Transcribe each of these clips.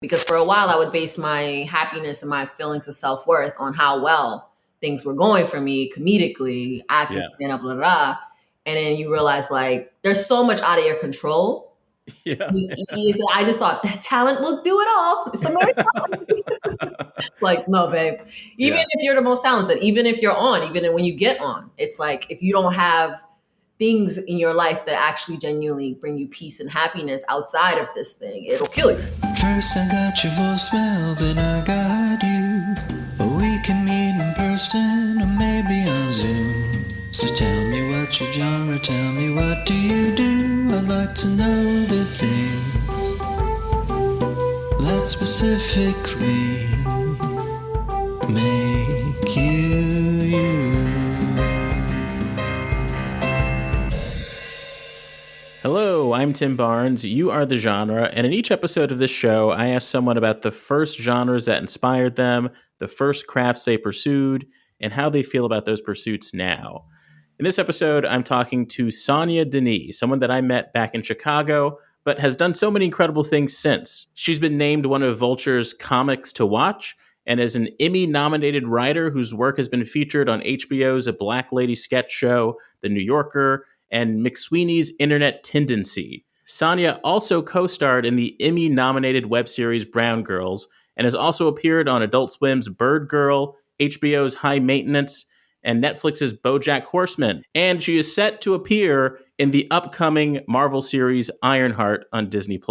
Because for a while, I would base my happiness and my feelings of self-worth on how well things were going for me comedically, acting, stand up, blah, blah, blah. And then you realize, like, there's so much out of your control. Yeah. I just thought that talent will do it all. It's like, no, babe. Even if you're the most talented, even if you're on, even when you get on, it's like if you don't have things in your life that actually genuinely bring you peace and happiness outside of this thing, it'll kill you. First I got your voicemail, then I got you. We can meet in person or maybe on Zoom. So tell me what's your genre, tell me what do you do. I'd like to know the things that specifically make you. Hello, I'm Tim Barnes. You are the genre, and in each episode of this show, I ask someone about the first genres that inspired them, the first crafts they pursued, and how they feel about those pursuits now. In this episode, I'm talking to Sonia Denis, someone that I met back in Chicago, but has done so many incredible things since. She's been named one of Vulture's comics to watch, and is an Emmy-nominated writer whose work has been featured on HBO's A Black Lady sketch show, The New Yorker, and McSweeney's Internet Tendency. Sonia also co-starred in the Emmy-nominated web series Brown Girls, and has also appeared on Adult Swim's Bird Girl, HBO's High Maintenance, and Netflix's BoJack Horseman. And she is set to appear in the upcoming Marvel series Ironheart on Disney+,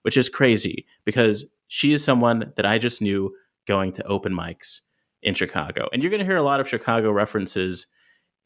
which is crazy, because she is someone that I just knew going to open mics in Chicago. And you're going to hear a lot of Chicago references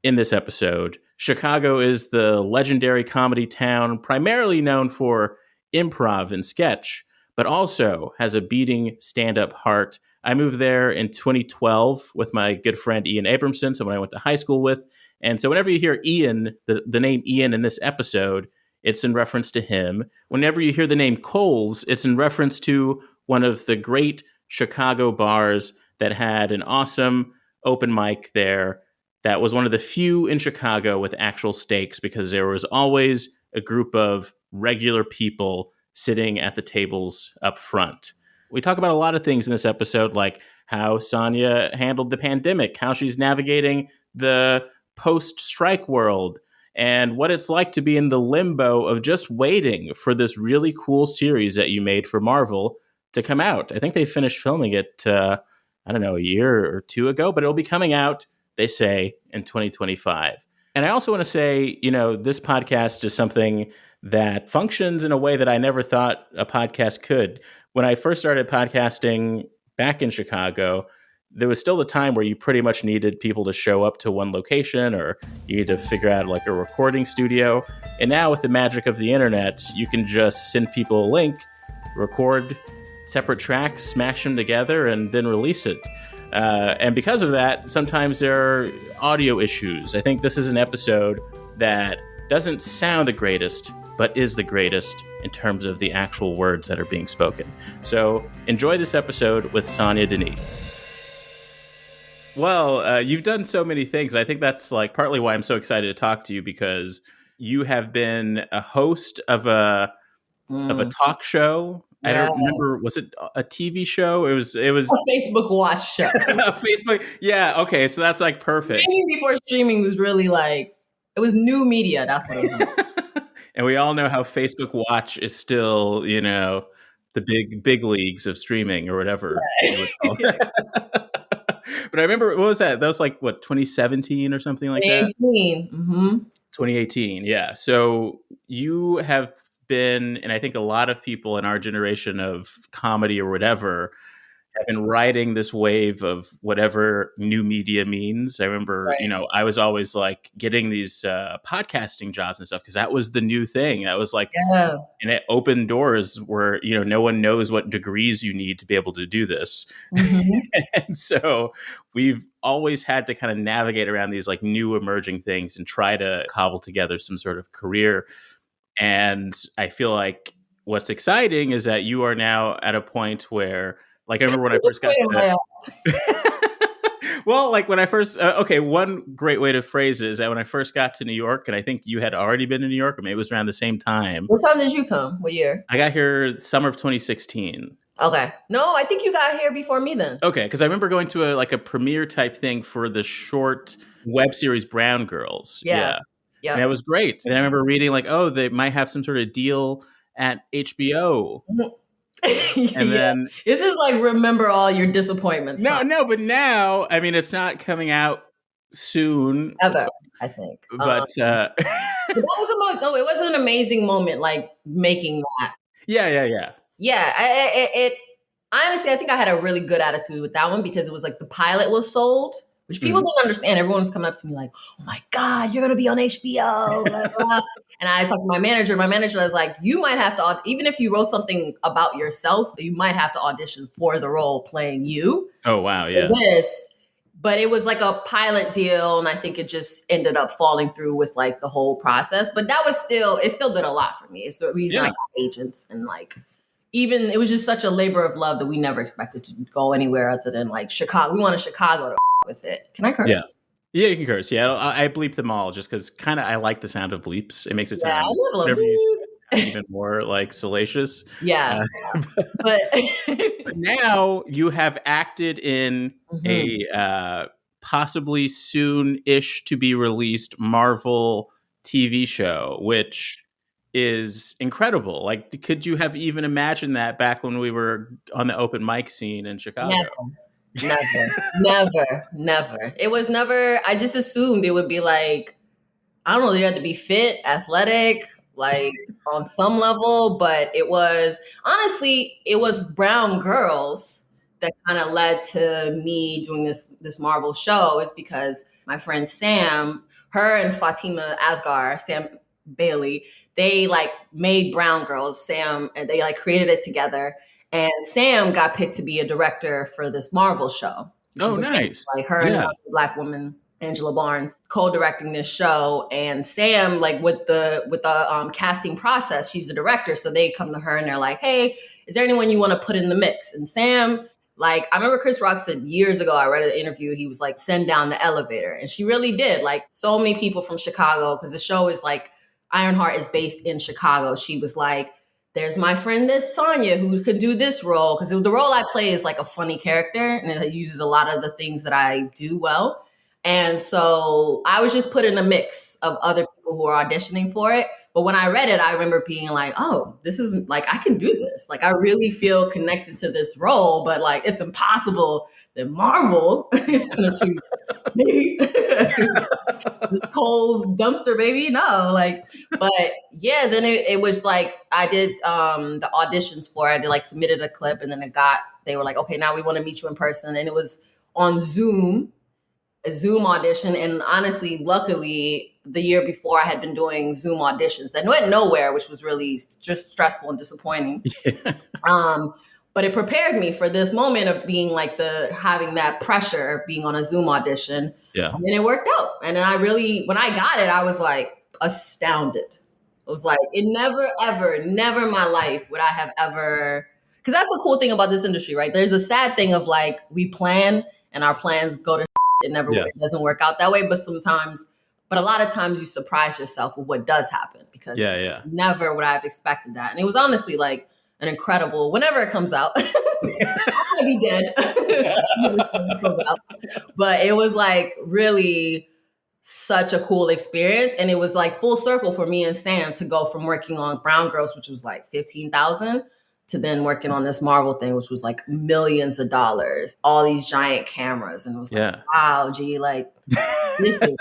in this episode. Chicago is the legendary comedy town, primarily known for improv and sketch, but also has a beating stand-up heart. I moved there in 2012 with my good friend Ian Abramson, someone I went to high school with. And so whenever you hear Ian, the name Ian in this episode, it's in reference to him. Whenever you hear the name Coles, it's in reference to one of the great Chicago bars that had an awesome open mic there. That was one of the few in Chicago with actual stakes, because there was always a group of regular people sitting at the tables up front. We talk about a lot of things in this episode, like how Sonia handled the pandemic, how she's navigating the post-strike world, and what it's like to be in the limbo of just waiting for this really cool series that you made for Marvel to come out. I think they finished filming it, a year or two ago, but it'll be coming out, they say, in 2025. And I also want to say, this podcast is something that functions in a way that I never thought a podcast could. When I first started podcasting back in Chicago, there was still the time where you pretty much needed people to show up to one location, or you need to figure out like a recording studio. And now with the magic of the internet, you can just send people a link, record separate tracks, smash them together, and then release it. And because of that, sometimes there are audio issues. I think this is an episode that doesn't sound the greatest, but is the greatest in terms of the actual words that are being spoken. So enjoy this episode with Sonia Denis. Well, you've done so many things. I think that's like partly why I'm so excited to talk to you, because you have been a host of a talk show. Yeah. I don't remember. Was it a TV show? It was a Facebook Watch show. Facebook. Yeah. Okay. So that's like perfect. Maybe before streaming was really like, it was new media. That's what it was. And we all know how Facebook Watch is still, the big leagues of streaming or whatever. Right. But I remember, what was that? That was like, 2017 or something like 2018. That? Mm-hmm. 2018. Yeah. So you have been, and I think a lot of people in our generation of comedy or whatever have been riding this wave of whatever new media means. I remember, right. I was always like getting these podcasting jobs and stuff, because that was the new thing. That was like, and it opened doors where, no one knows what degrees you need to be able to do this. Mm-hmm. And so we've always had to kind of navigate around these like new emerging things and try to cobble together some sort of career. And I feel like what's exciting is that you are now at a point where, like, I remember when I first got well, like when I first, one great way to phrase it is that when I first got to New York, and I think you had already been in New York, or maybe it was around the same time. What time did you come? What year? I got here summer of 2016. Okay. No, I think you got here before me then. Okay, because I remember going to a premiere type thing for the short web series Brown Girls. Yeah. Yeah. And Yep. that was great. And I remember reading like, oh, they might have some sort of deal at HBO. And Yeah. then This is like remember all your disappointments. no, but now, I mean, it's not coming out soon. Ever, I think. But But that was the most. No, it was an amazing moment, like making that. yeah. Yeah, honestly, I think I had a really good attitude with that one because it was like the pilot was sold, which people didn't understand. Everyone was coming up to me like, "Oh my God, you're gonna be on HBO!" Blah, blah. And I talked to my manager. My manager was like, "You might have to, even if you wrote something about yourself, you might have to audition for the role playing you." Oh wow, yeah. This, but it was like a pilot deal, and I think it just ended up falling through with like the whole process. But that was it still did a lot for me. It's the reason I got agents and like. Even it was just such a labor of love that we never expected to go anywhere other than like Chicago. We wanted Chicago to with it. Can I curse? Yeah, you can curse. Yeah, I bleep them all just because kind of I like the sound of bleeps. It makes it sound whatever you say, it sound even more like salacious. Yeah, but now you have acted in a possibly soon-ish to be released Marvel TV show, which is incredible. Like, could you have even imagined that back when we were on the open mic scene in Chicago? Never. It was never. I just assumed it would be like, I don't know. You had to be fit, athletic, like on some level. But it was honestly, it was Brown Girls that kind of led to me doing this Marvel show. Is because my friend Sam, her and Fatima Asghar, Sam Bailey, they like made Brown Girls. Sam and they like created it together. And Sam got picked to be a director for this Marvel show. Oh, nice! Like her and another Black woman, Angela Barnes, co-directing this show. And Sam, like with the casting process, she's the director, so they come to her and they're like, "Hey, is there anyone you want to put in the mix?" And Sam. Like, I remember Chris Rock said years ago, I read an interview, he was like, send down the elevator. And she really did. Like, so many people from Chicago, because the show is like, Ironheart is based in Chicago. She was like, there's my friend, this Sonia, who could do this role. Because the role I play is like a funny character, and it uses a lot of the things that I do well. And so I was just put in a mix of other people who are auditioning for it. But when I read it, I remember being like, oh, this is like, I can do this. Like, I really feel connected to this role, but like, it's impossible that Marvel is going to choose me. This Cole's dumpster baby. No, like, but yeah, then it was like, I did the auditions for it. I did like submitted a clip and then they were like, okay, now we want to meet you in person. And it was on Zoom. A Zoom audition. And honestly, luckily, the year before I had been doing Zoom auditions that went nowhere, which was really just stressful and disappointing. But it prepared me for this moment of being like having that pressure of being on a Zoom audition. Yeah. And it worked out. And then when I got it, I was like astounded. It was like, never in my life would I have ever, because that's the cool thing about this industry, right? There's a sad thing of like, we plan and our plans go to it doesn't work out that way. But a lot of times you surprise yourself with what does happen because never would I have expected that. And it was honestly like an incredible, whenever it comes out, I'm gonna be dead. But it was like really such a cool experience. And it was like full circle for me and Sam to go from working on Brown Girls, which was like 15,000 to then working on this Marvel thing, which was like millions of dollars, all these giant cameras. And it was like, wow, gee, like, this is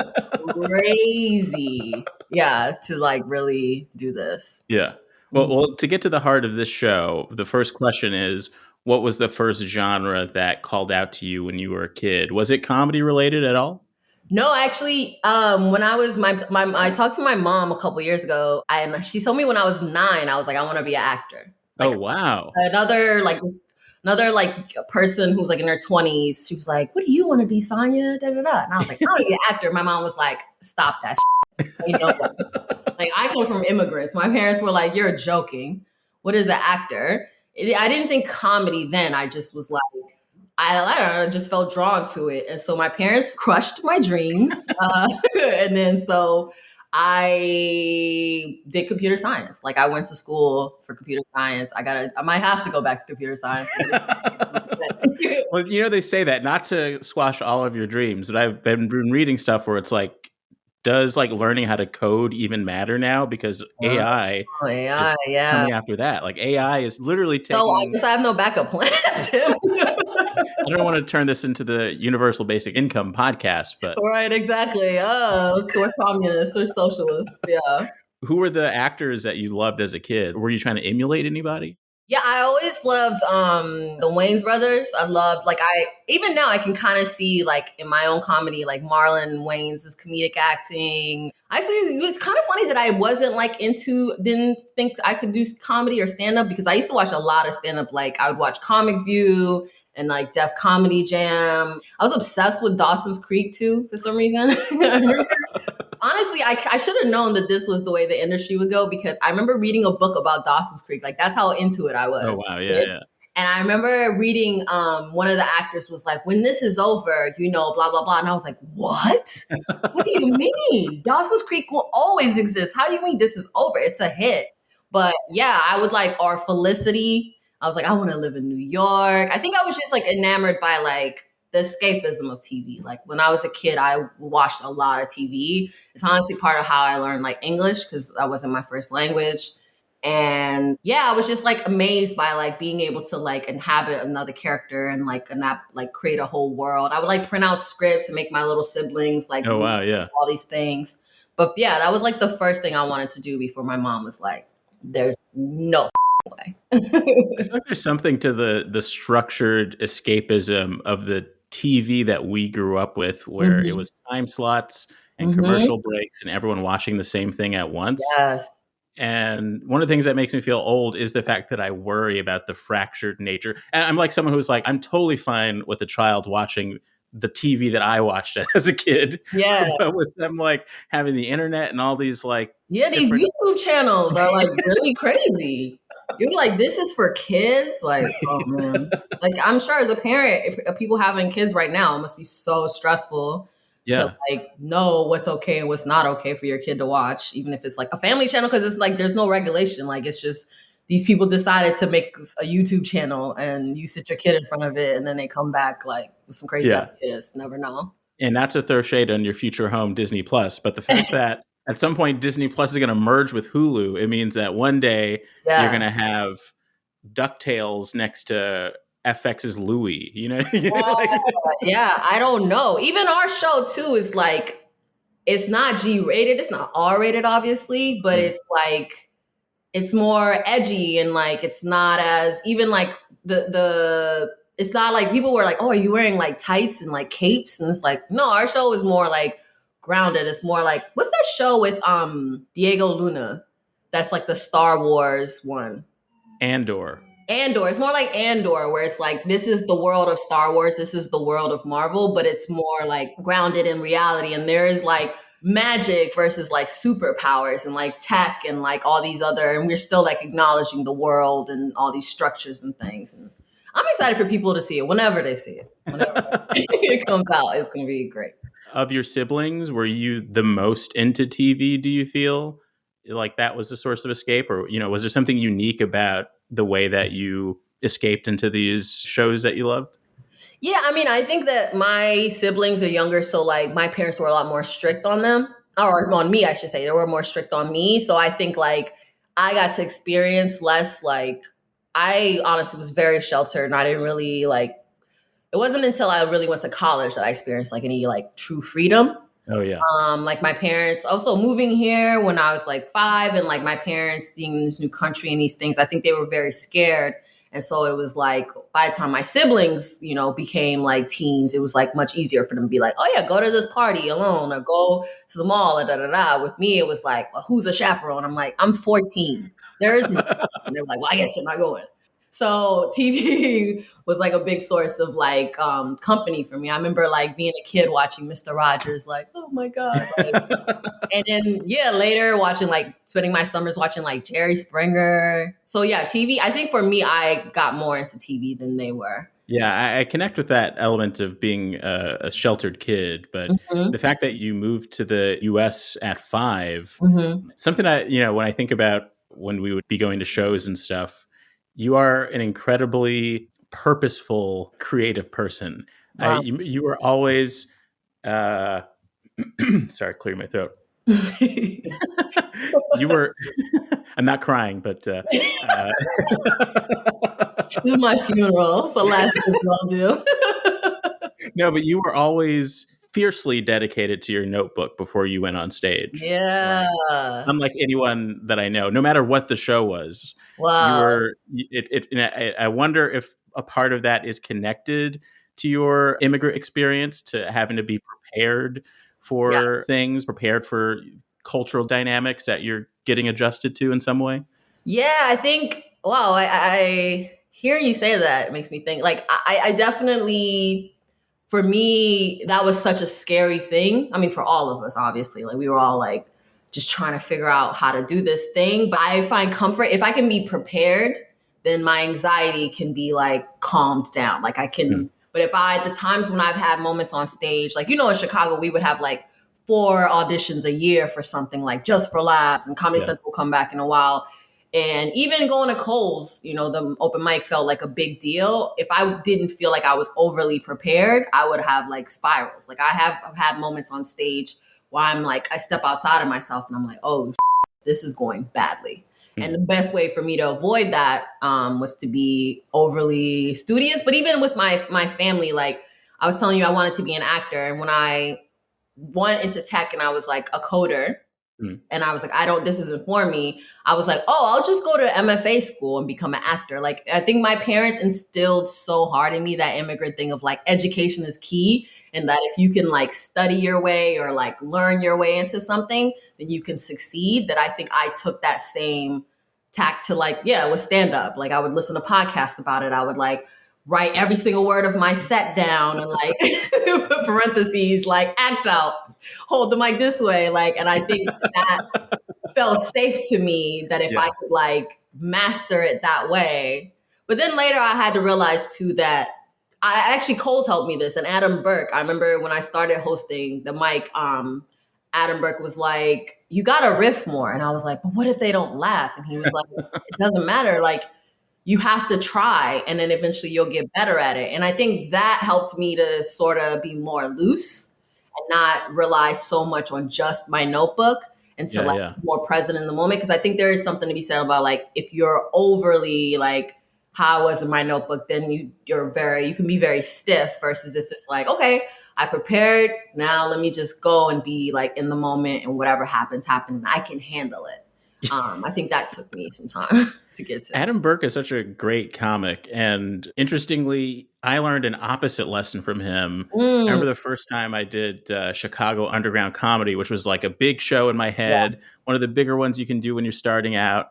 crazy. Yeah, to like really do this. Yeah. Well, to get to the heart of this show, the first question is, what was the first genre that called out to you when you were a kid? Was it comedy related at all? No, actually, when I was I talked to my mom a couple years ago, and she told me when I was 9, I was like, I want to be an actor. Like, oh, wow. Another person who's like in her 20s, she was like, what do you want to be, Sonia? Da, da, da. And I was like, I want to be an actor. My mom was like, stop that shit. You know, like I come from immigrants. My parents were like, you're joking. What is an actor? I didn't think comedy then. I just was like, I don't know, I just felt drawn to it. And so my parents crushed my dreams. And then so I did computer science. Like I went to school for computer science. I might have to go back to computer science. Well, they say that not to squash all of your dreams, but I've been reading stuff where it's like, does like learning how to code even matter now? Because AI AI, is yeah. coming after that. Like AI is literally taking. So I guess I have no backup plan. I don't want to turn this into the universal basic income podcast, but right, exactly. Oh, we're communists or socialists. Yeah. who were the actors that you loved as a kid? Were you trying to emulate anybody? Yeah, I always loved the Wayans brothers. I loved even now I can kind of see like in my own comedy, like Marlon Wayans' comedic acting. I see it was kind of funny that I wasn't like didn't think I could do comedy or stand up because I used to watch a lot of stand up. Like I would watch Comic View and like Def Comedy Jam. I was obsessed with Dawson's Creek too for some reason. Honestly, I should have known that this was the way the industry would go because I remember reading a book about Dawson's Creek. Like that's how into it I was. Oh wow, yeah. And I remember reading one of the actors was like, when this is over, blah, blah, blah. And I was like, what? What do you mean? Dawson's Creek will always exist. How do you mean this is over? It's a hit. But yeah, I would like, or Felicity. I was like, I want to live in New York. I think I was just like enamored by like the escapism of TV. Like when I was a kid, I watched a lot of TV. It's honestly part of how I learned like English because that wasn't my first language. And yeah, I was just like amazed by like being able to like inhabit another character and like create a whole world. I would like print out scripts and make my little siblings like oh wow, yeah, all these things. But yeah, that was like the first thing I wanted to do before my mom was like, "There's no way." I feel like there's something to the structured escapism of the TV that we grew up with, where it was time slots and commercial breaks and everyone watching the same thing at once. Yes. And one of the things that makes me feel old is the fact that I worry about the fractured nature. And I'm like someone who's like, I'm totally fine with a child watching the TV that I watched as a kid. Yeah. But with them like having the internet and all these like. Yeah, these YouTube channels are like really crazy. You're like, this is for kids? Like, oh man. Like I'm sure as a parent, if people having kids right now, it must be so stressful. Yeah. To like know what's okay and what's not okay for your kid to watch, even if it's like a family channel, because it's like there's no regulation. Like it's just these people decided to make a YouTube channel and you sit your kid in front of it and then they come back like with some crazy ideas. Never know. And not to throw shade on your future home, Disney Plus, but the fact that at some point Disney Plus is going to merge with Hulu, it means that one day you're going to have DuckTales next to FX's Louie, Yeah, I don't know. Even our show too is like, it's not G-rated, it's not R-rated, obviously, but it's like, it's more edgy and like, it's not as, even like it's not like people were like, oh, are you wearing like tights and like capes? And it's like, no, our show is more like grounded. It's more like, what's that show with Diego Luna? That's like the Star Wars one. Andor. It's more like Andor, where it's like, this is the world of Star Wars, this is the world of Marvel, but it's more like grounded in reality. And there is like magic versus like superpowers and like tech and like all these other, and we're still like acknowledging the world and all these structures and things. And I'm excited for people to see it whenever they see it. Whenever it comes out, it's going to be great. Of your siblings, were you the most into TV, do you feel? Like that was a source of escape? Or, was there something unique about the way that you escaped into these shows that you loved? Yeah, I mean, I think that my siblings are younger, so like my parents were a lot more strict on them, or on me, I should say. They were more strict on me. So I think like I got to experience less, like I honestly was very sheltered and I didn't really like, it wasn't until I really went to college that I experienced like any like true freedom. Oh yeah. Like my parents also moving here when I was like 5 and like my parents being in this new country and these things, I think they were very scared. And so it was like, by the time my siblings, became like teens, it was like much easier for them to be like, oh yeah, go to this party alone or go to the mall, da da da. With me, it was like, well, who's a chaperone? I'm like, I'm 14. There is no. And they're like, well, I guess you're not going. So TV was like a big source of like company for me. I remember like being a kid watching Mr. Rogers, like, oh my God. Like, and then later watching like spending my summers watching like Jerry Springer. So yeah, TV. I think for me, I got more into TV than they were. Yeah, I connect with that element of being a sheltered kid, but Mm-hmm. the fact that you moved to the US at 5, Mm-hmm. something when I think about when we would be going to shows and stuff, you are an incredibly purposeful, creative person. Wow. You were always, uh, sorry, clear my throat. You were, I'm not crying, but This is my funeral, so last thing I'll do. no, but you were always fiercely dedicated to your notebook before you went on stage. Yeah. Like, unlike anyone that I know, no matter what the show was, you Wow. were. And I wonder if a part of that is connected to your immigrant experience, to having to be prepared Yeah. for things, prepared for cultural dynamics that you're getting adjusted to in some way. Yeah, I think, wow, I hearing you say that makes me think like I definitely, for me, that was such a scary thing. I mean, for all of us, obviously, like we were all like just trying to figure out how to do this thing. But I find comfort if I can be prepared, then my anxiety can be like calmed down. Like I can, but if the times when I've had moments on stage, like, in Chicago, we would have like 4 auditions a year for something like Just for Laughs, and Comedy Central will come back in a while. And even going to Cole's, the open mic felt like a big deal. If I didn't feel like I was overly prepared, I would have like spirals. Like I've had moments on stage where I'm like, I step outside of myself and I'm like, oh, this is going badly. And the best way for me to avoid that was to be overly studious. But even with my family, like I was telling you, I wanted to be an actor. And when I went into tech and I was like a coder, and I was like, this isn't for me. I was like, oh, I'll just go to MFA school and become an actor. Like, I think my parents instilled so hard in me that immigrant thing of like education is key. And that if you can like study your way or like learn your way into something, then you can succeed. That I think I took that same tack to like, with stand up. Like I would listen to podcasts about it. I would like write every single word of my set down and like parentheses, like act out, hold the mic this way. Like, and I think that felt safe to me that if I could like master it that way. But then later I had to realize too that Cole's helped me this, and Adam Burke. I remember when I started hosting the mic, Adam Burke was like, you got to riff more. And I was like, but what if they don't laugh? And he was like, it doesn't matter. Like, you have to try, and then eventually you'll get better at it. And I think that helped me to sort of be more loose and not rely so much on just my notebook, and to be more present in the moment. Because I think there is something to be said about like, if you're overly like, how I was in my notebook, then you can be very stiff, versus if it's like, okay, I prepared, now let me just go and be like in the moment, and whatever happens, and I can handle it. I think that took me some time to get to. Adam Burke is such a great comic. And interestingly, I learned an opposite lesson from him. I remember the first time I did Chicago Underground Comedy, which was like a big show in my head, one of the bigger ones you can do when you're starting out.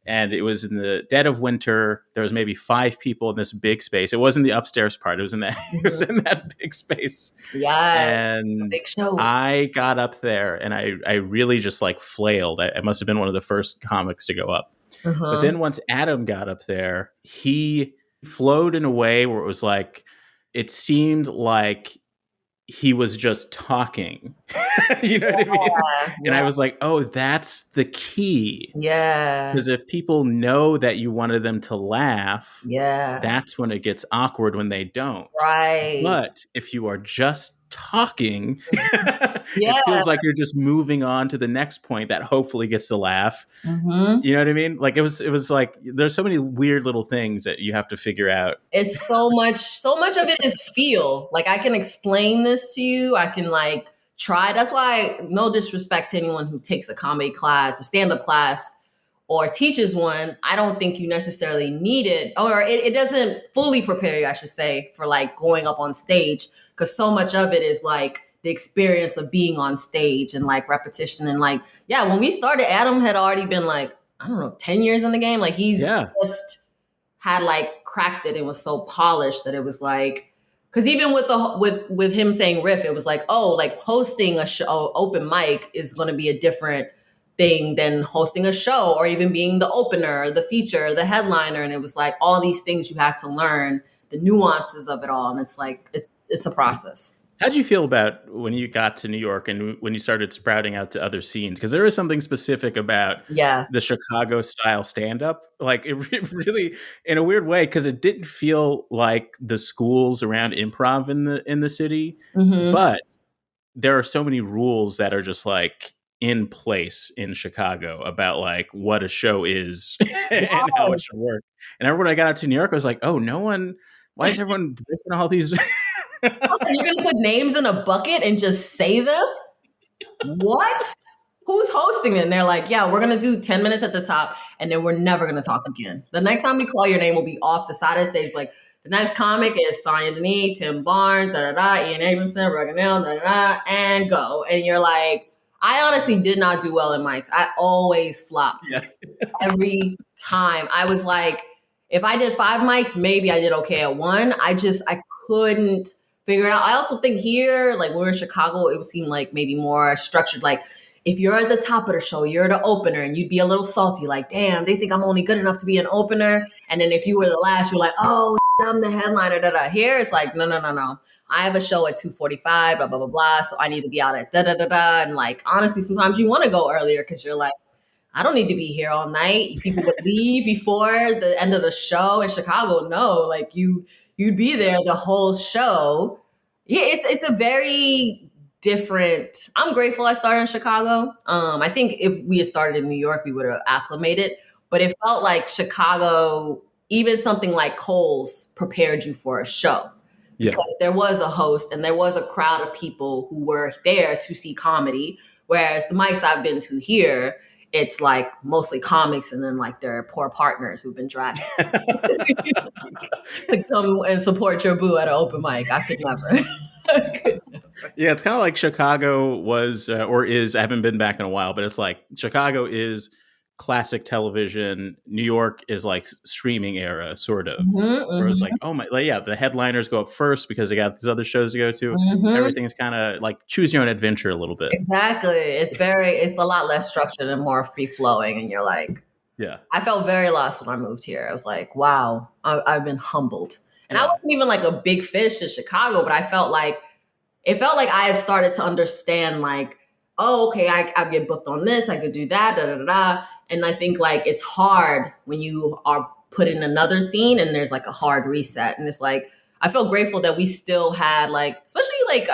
And it was in the dead of winter. There was maybe 5 people in this big space. It wasn't the upstairs part. It was in that, it was in that big space. Yeah. And big show. I got up there and I really just like flailed. I must have been one of the first comics to go up. But then once Adam got up there, he flowed in a way where it was like, it seemed like he was just talking. You know what I mean? And I was like, oh, that's the key. Yeah. Because if people know that you wanted them to laugh, that's when it gets awkward when they don't. Right. But if you are just talking, it feels like you're just moving on to the next point that hopefully gets the laugh. You know what I mean? Like it was like, there's so many weird little things that you have to figure out. It's so much of it is feel. Like I can explain this to you. I can like try. That's why, no disrespect to anyone who takes a comedy class, a stand-up class, or teaches one, I don't think you necessarily need it, or it doesn't fully prepare you, I should say, for like going up on stage. Because so much of it is like the experience of being on stage and like repetition. And like, when we started, Adam had already been like, I don't know, 10 years in the game. Like he's just had like cracked it and was so polished that it was like, because even with him saying riff, it was like, oh, like hosting a show, open mic is going to be a different thing than hosting a show, or even being the opener, the feature, the headliner. And it was like all these things you had to learn, the nuances of it all. And it's like, it's a process. How did you feel about when you got to New York and when you started sprouting out to other scenes? Because there is something specific about Yeah. the Chicago style stand up. Like it really, in a weird way, because it didn't feel like the schools around improv in the city, Mm-hmm. but there are so many rules that are just like in place in Chicago about like what a show is and how it should work. And everyone I got out to New York, I was like, oh, no one. Why is everyone breaking all these? You're gonna put names in a bucket and just say them? What? Who's hosting it? And they're like, yeah, we're gonna do 10 minutes at the top, and then we're never gonna talk again. The next time we call, your name will be off the side of the stage. Like, the next comic is Sonia, Denis, Tim Barnes, Ian Abramson, Raganel, and go. And you're like, I honestly did not do well in mics. I always flopped. Yeah. Every time. I was like, if I did 5 mics, maybe I did okay at 1. I couldn't figure it out. I also think here, like when we're in Chicago, it would seem like maybe more structured. Like if you're at the top of the show, you're the opener, and you'd be a little salty, like, damn, they think I'm only good enough to be an opener. And then if you were the last, you're like, oh, I'm the headliner. Here it's like, no. I have a show at 2:45, blah, blah, blah, blah. So I need to be out at da-da-da-da. And like, honestly, sometimes you want to go earlier because you're like, I don't need to be here all night. People would leave before the end of the show. In Chicago, no, like you'd be there the whole show. Yeah, it's a very different. I'm grateful I started in Chicago. I think if we had started in New York, we would have acclimated. But it felt like Chicago, even something like Cole's, prepared you for a show. Yeah. Because there was a host and there was a crowd of people who were there to see comedy. Whereas the mics I've been to here, it's like mostly comics and then like their poor partners who've been dragged to come and support your boo at an open mic. I could never. Yeah, it's kind of like Chicago was or is. I haven't been back in a while, but it's like Chicago is classic television. New York is like streaming era, sort of. Where it's like, oh my, like, yeah, the headliners go up first because they got these other shows to go to. Everything's kind of like choose your own adventure a little bit. Exactly. It's a lot less structured and more free flowing. And you're like, yeah. I felt very lost when I moved here. I was like, wow, I've been humbled. And I wasn't even like a big fish in Chicago, but it felt like I had started to understand like, oh, okay, I get booked on this, I could do that, da da da da. And I think like it's hard when you are put in another scene and there's like a hard reset. And it's like, I feel grateful that we still had like, especially like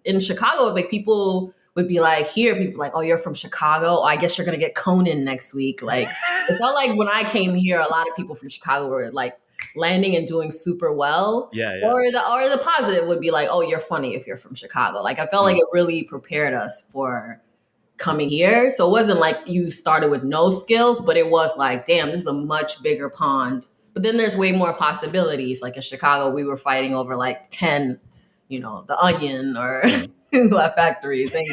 in Chicago, like people would be like, people like, oh, you're from Chicago. Oh, I guess you're going to get Conan next week. Like, it felt like when I came here, a lot of people from Chicago were like landing and doing super well. Yeah. Or the positive would be like, oh, you're funny if you're from Chicago. Like, I felt like it really prepared us for coming here. So it wasn't like you started with no skills, but it was like, damn, this is a much bigger pond. But then there's way more possibilities. Like in Chicago, we were fighting over like 10, the Onion or Laugh Factory, Zany,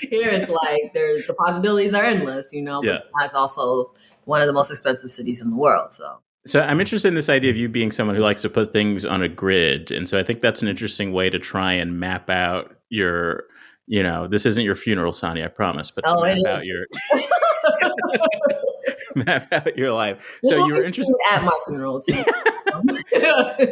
Here it's like the possibilities are endless, but that's also one of the most expensive cities in the world. So I'm interested in this idea of you being someone who likes to put things on a grid. And so I think that's an interesting way to try and map out your, this isn't your funeral, Sonia, I promise, but to map out your life. So you were interested at my funeral too.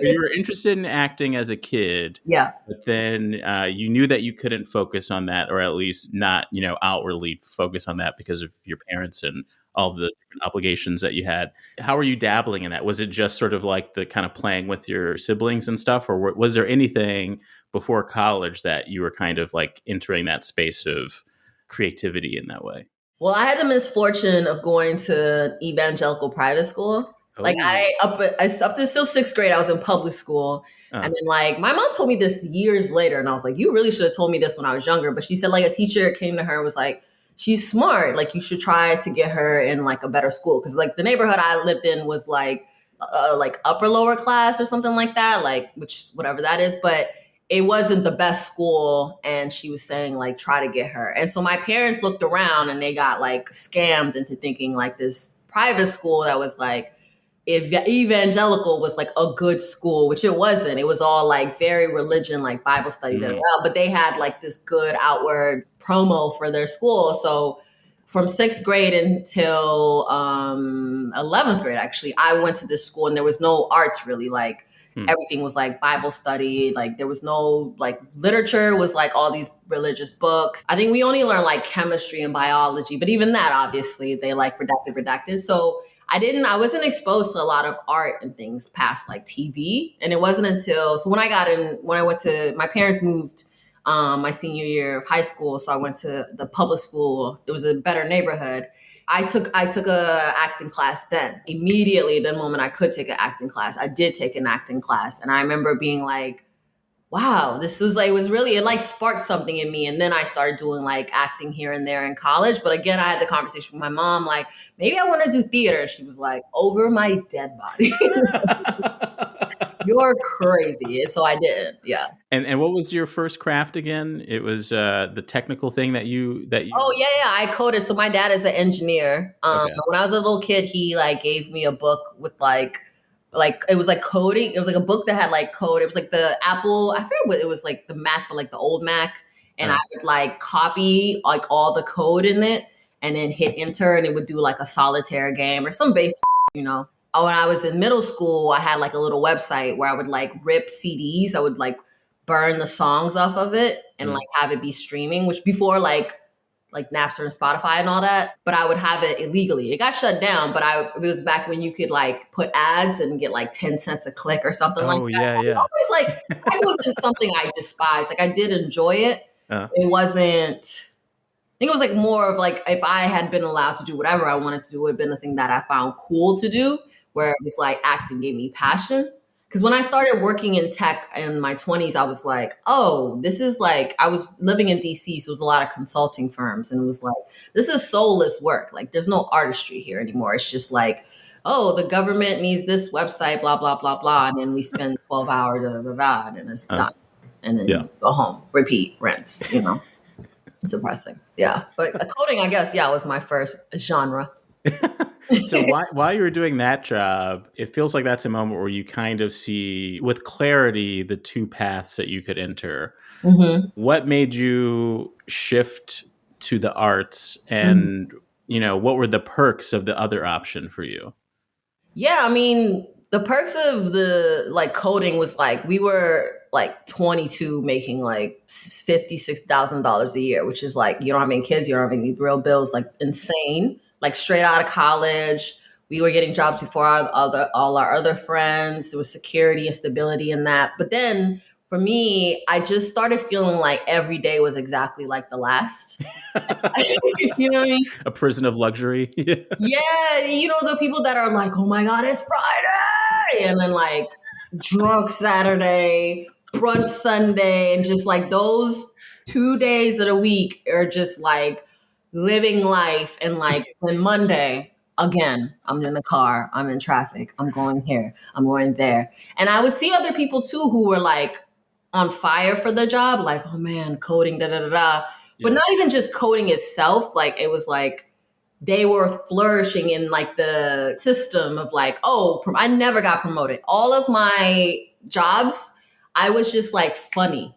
You were interested in acting as a kid. Yeah. But then you knew that you couldn't focus on that, or at least not, outwardly focus on that because of your parents and all of the different obligations that you had. How were you dabbling in that? Was it just sort of like the kind of playing with your siblings and stuff? Or was there anything before college that you were kind of like entering that space of creativity in that way? Well, I had the misfortune of going to evangelical private school. Oh. Like up to still 6th grade, I was in public school. And then like my mom told me this years later. And I was like, you really should have told me this when I was younger. But she said like a teacher came to her and was like, she's smart. Like you should try to get her in like a better school. Cause like the neighborhood I lived in was like upper lower class or something like that. Like, which whatever that is, but it wasn't the best school. And she was saying like, try to get her. And so my parents looked around and they got like scammed into thinking like this private school that was like evangelical was like a good school, which it wasn't. It was all like very religion, like Bible study, but they had like this good outward promo for their school. So from 6th grade until 11th grade, actually, I went to this school and there was no arts really. Like everything was like Bible study. Like there was no like literature, was like all these religious books. I think we only learned like chemistry and biology, but even that, obviously, they like redacted. So I wasn't exposed to a lot of art and things past like TV. And it wasn't until, so when I went to, my parents moved my senior year of high school. So I went to the public school. It was a better neighborhood. I took a acting class then. Immediately, the moment I could take an acting class, I did take an acting class. And I remember being like, wow, this was like, it like sparked something in me. And then I started doing like acting here and there in college. But again, I had the conversation with my mom, like, maybe I want to do theater. She was like, over my dead body. You're crazy. And so I did. Yeah. And what was your first craft again? It was the technical thing that you. Oh yeah. I coded. So my dad is an engineer. Okay. When I was a little kid, he like gave me a book with like it was like coding. It was like a book that had like code. It was like the Apple. I forget what it was, like the Mac, but like the old Mac. And I would like copy like all the code in it and then hit enter, and it would do like a solitaire game or some basic, you know. Oh, when I was in middle school, I had like a little website where I would like rip CDs. I would like burn the songs off of it and like have it be streaming, which before like Napster and Spotify and all that, but I would have it illegally. It got shut down, but it was back when you could like put ads and get like 10 cents a click or something like that. Oh yeah. Always like, that wasn't something I despised. Like I did enjoy it. It wasn't, I think it was like more of like, if I had been allowed to do whatever I wanted to do, it would have been the thing that I found cool to do, where it was like acting gave me passion. Because when I started working in tech in my 20s, I was like, oh, this is like, I was living in DC, so it was a lot of consulting firms. And it was like, this is soulless work. Like, there's no artistry here anymore. It's just like, oh, the government needs this website, blah, blah, blah, blah. And then we spend 12 hours, da, da, da, da, and then it's done. And then you go home, repeat, rinse, you know. It's depressing. Yeah. But coding, I guess, was my first genre. So while you were doing that job, it feels like that's a moment where you kind of see with clarity the two paths that you could enter. Mm-hmm. What made you shift to the arts, and you know, what were the perks of the other option for you? Yeah, I mean, the perks of the like coding was like we were like 22 making like $56,000 a year, which is like you don't have any kids, you don't have any real bills, like insane. Like straight out of college, we were getting jobs before all our other friends. There was security and stability in that. But then for me, I just started feeling like every day was exactly like the last. You know what I mean? A prison of luxury. Yeah, you know, the people that are like, oh my God, it's Friday. And then like drunk Saturday, brunch Sunday, and just like those 2 days of the week are just like living life. And like when Monday, again, I'm in the car, I'm in traffic, I'm going here, I'm going there. And I would see other people too who were like on fire for their job, like, oh man, coding, da da da da. But not even just coding itself. Like it was like they were flourishing in like the system of like, oh, I never got promoted. All of my jobs, I was just like funny,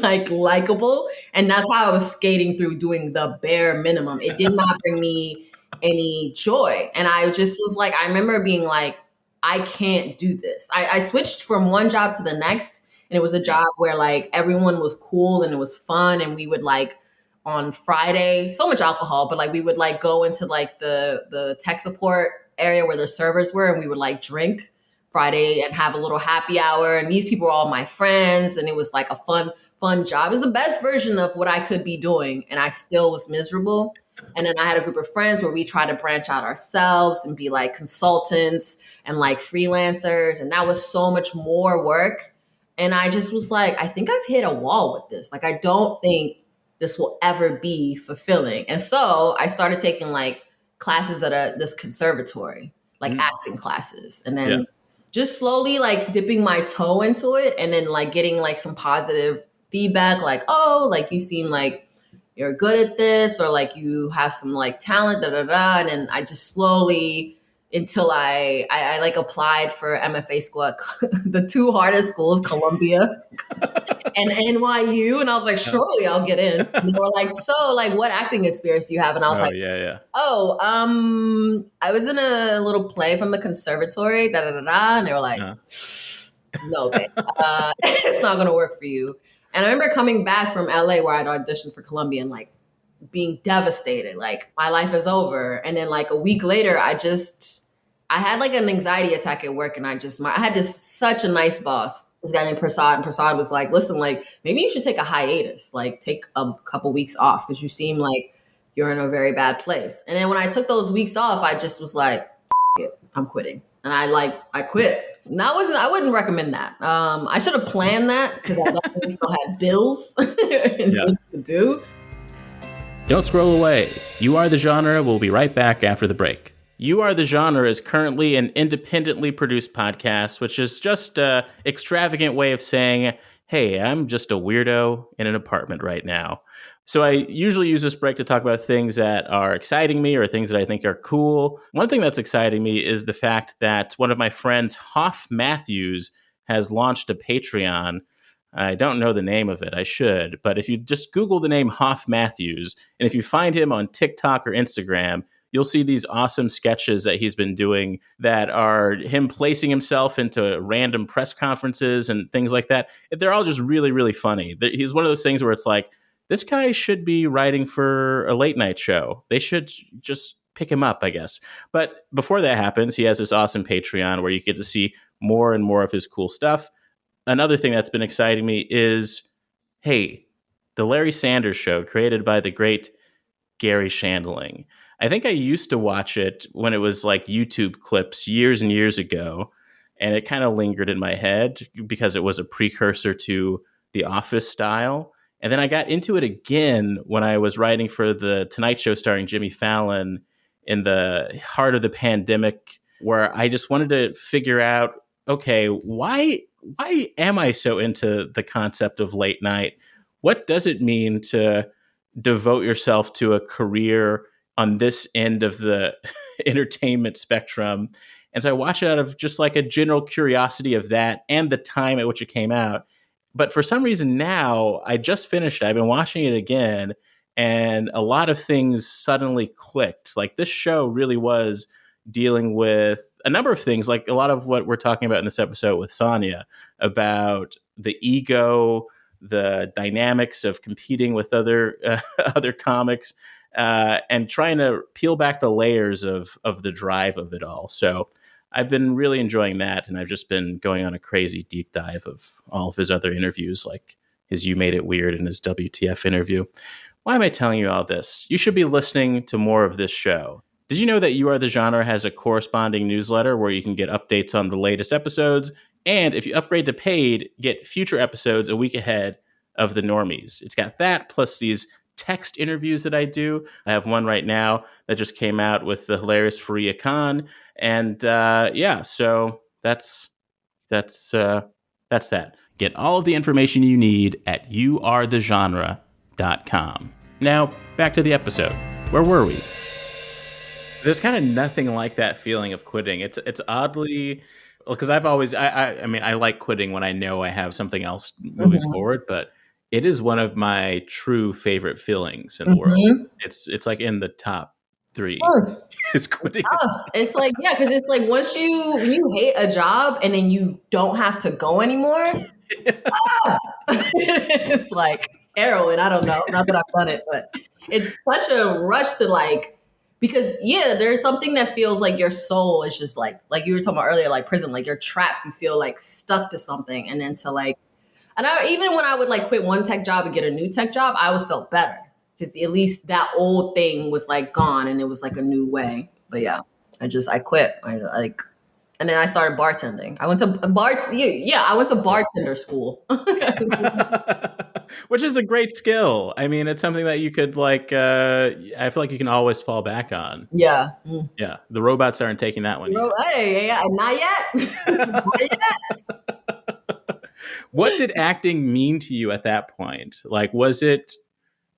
like likable. And that's how I was skating through doing the bare minimum. It did not bring me any joy. And I just was like, I remember being like, I can't do this. I switched from one job to the next. And it was a job where like everyone was cool and it was fun. And we would like on Friday, so much alcohol, but like we would like go into like the tech support area where the servers were, and we would like drink Friday and have a little happy hour. And these people were all my friends, and it was like a fun job. It was the best version of what I could be doing, and I still was miserable. And then I had a group of friends where we tried to branch out ourselves and be like consultants and like freelancers, and that was so much more work. And I just was like, I think I've hit a wall with this. Like, I don't think this will ever be fulfilling. And so I started taking like classes at this conservatory, like acting classes. And then just slowly like dipping my toe into it, and then like getting like some positive feedback, like, oh, like you seem like you're good at this, or like you have some like talent, da da da. And then I just slowly until I like applied for MFA school at the two hardest schools, Columbia and NYU. And I was like, surely I'll get in. And they were like, so like, what acting experience do you have? And I was like, yeah. oh, I was in a little play from the conservatory, da da da da. And they were like, no, babe, it's not going to work for you. And I remember coming back from LA where I'd auditioned for Columbia and like being devastated, like my life is over. And then like a week later, I had like an anxiety attack at work, and I had such a nice boss, this guy named Prasad, and Prasad was like, listen, like maybe you should take a hiatus, like take a couple weeks off because you seem like you're in a very bad place. And then when I took those weeks off, I just was like, it, I'm quitting. And I quit. And I wouldn't recommend that. I should have planned that because I definitely still had bills and things to do. Don't scroll away. You Are the Genre will be right back after the break. You Are the Genre is currently an independently produced podcast, which is just an extravagant way of saying, hey, I'm just a weirdo in an apartment right now. So I usually use this break to talk about things that are exciting me or things that I think are cool. One thing that's exciting me is the fact that one of my friends, Hoff Matthews, has launched a Patreon. I don't know the name of it. I should. But if you just Google the name Hoff Matthews, and if you find him on TikTok or Instagram, you'll see these awesome sketches that he's been doing that are him placing himself into random press conferences and things like that. They're all just really, really funny. He's one of those things where it's like, this guy should be writing for a late night show. They should just pick him up, I guess. But before that happens, he has this awesome Patreon where you get to see more and more of his cool stuff. Another thing that's been exciting me is, hey, the Larry Sanders Show, created by the great Gary Shandling. I think I used to watch it when it was like YouTube clips years and years ago, and it kind of lingered in my head because it was a precursor to The Office style. And then I got into it again when I was writing for The Tonight Show starring Jimmy Fallon in the heart of the pandemic, where I just wanted to figure out, okay, why am I so into the concept of late night? What does it mean to devote yourself to a career on this end of the entertainment spectrum? And so I watched it out of just like a general curiosity of that and the time at which it came out. But for some reason now, I just finished it. I've been watching it again, and a lot of things suddenly clicked. Like this show really was dealing with a number of things, like a lot of what we're talking about in this episode with Sonia, about the ego, the dynamics of competing with other comics, and trying to peel back the layers of the drive of it all. So I've been really enjoying that, and I've just been going on a crazy deep dive of all of his other interviews, like his You Made It Weird and his WTF interview. Why am I telling you all this? You should be listening to more of this show. Did you know that You Are the Genre has a corresponding newsletter where you can get updates on the latest episodes? And if you upgrade to paid, get future episodes a week ahead of the normies. It's got that, plus these text interviews that I do. I have one right now that just came out with the hilarious Faria Khan. And so that's that. Get all of the information you need at youarethegenre.com. Now, back to the episode. Where were we? There's kind of nothing like that feeling of quitting. It's oddly, because I've always, I mean, I like quitting when I know I have something else moving forward, but it is one of my true favorite feelings in the world. It's like in the top 3 is quitting. It's like, yeah, because it's like when you hate a job and then you don't have to go anymore, it's like heroin. I don't know, not that I've done it, but it's such a rush to like, because there's something that feels like your soul is just like you were talking about earlier, like prison, like you're trapped, you feel like stuck to something, and then to like, and even when I would like quit one tech job and get a new tech job, I always felt better because at least that old thing was like gone and it was like a new way. But yeah, I quit. And then I started bartending. I went to bartender school. Which is a great skill. I mean, it's something that you could like, I feel like you can always fall back on. Yeah. Yeah. The robots aren't taking that one yet. Hey, not yet. Not yet. What did acting mean to you at that point? Like, was it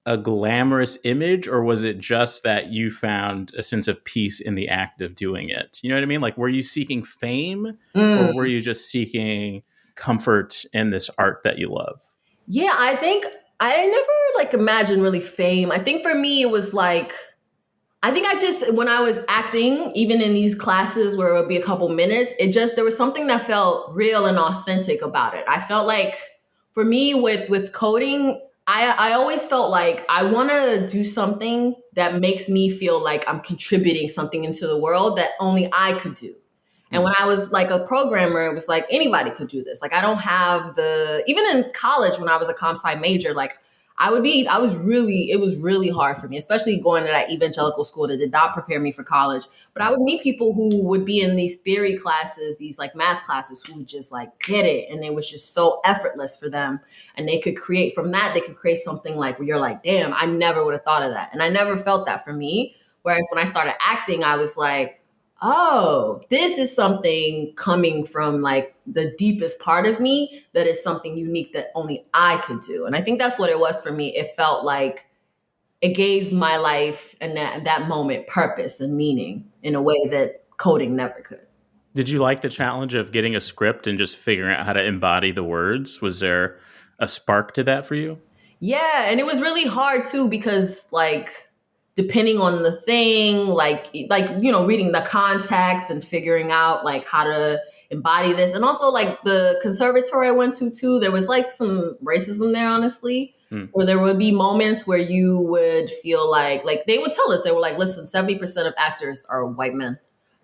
a glamorous image, or was it just that you found a sense of peace in the act of doing it? You know what I mean? Like, were you seeking fame, or were Mm. you just seeking comfort in this art that you love? Yeah, I think I never like imagined really fame. I think for me it was like I think I just when I was acting, even in these classes where it would be a couple minutes, it just there was something that felt real and authentic about it. I felt like for me with coding, I always felt like I want to do something that makes me feel like I'm contributing something into the world that only I could do. And when I was like a programmer, it was like anybody could do this. Like I don't have even in college when I was a comp sci major, like it was really hard for me, especially going to that evangelical school that did not prepare me for college. But I would meet people who would be in these theory classes, these like math classes, who would just like get it. And it was just so effortless for them. And they could create something like where you're like, damn, I never would have thought of that. And I never felt that for me. Whereas when I started acting, I was like, oh, this is something coming from like the deepest part of me that is something unique that only I could do. And I think that's what it was for me. It felt like it gave my life and that moment purpose and meaning in a way that coding never could. Did you like the challenge of getting a script and just figuring out how to embody the words? Was there a spark to that for you? Yeah, and it was really hard too because like depending on the thing, like reading the context and figuring out like how to embody this. And also like the conservatory I went to too, there was like some racism there, honestly, where there would be moments where you would feel like they would tell us, they were like, listen, 70% of actors are white men.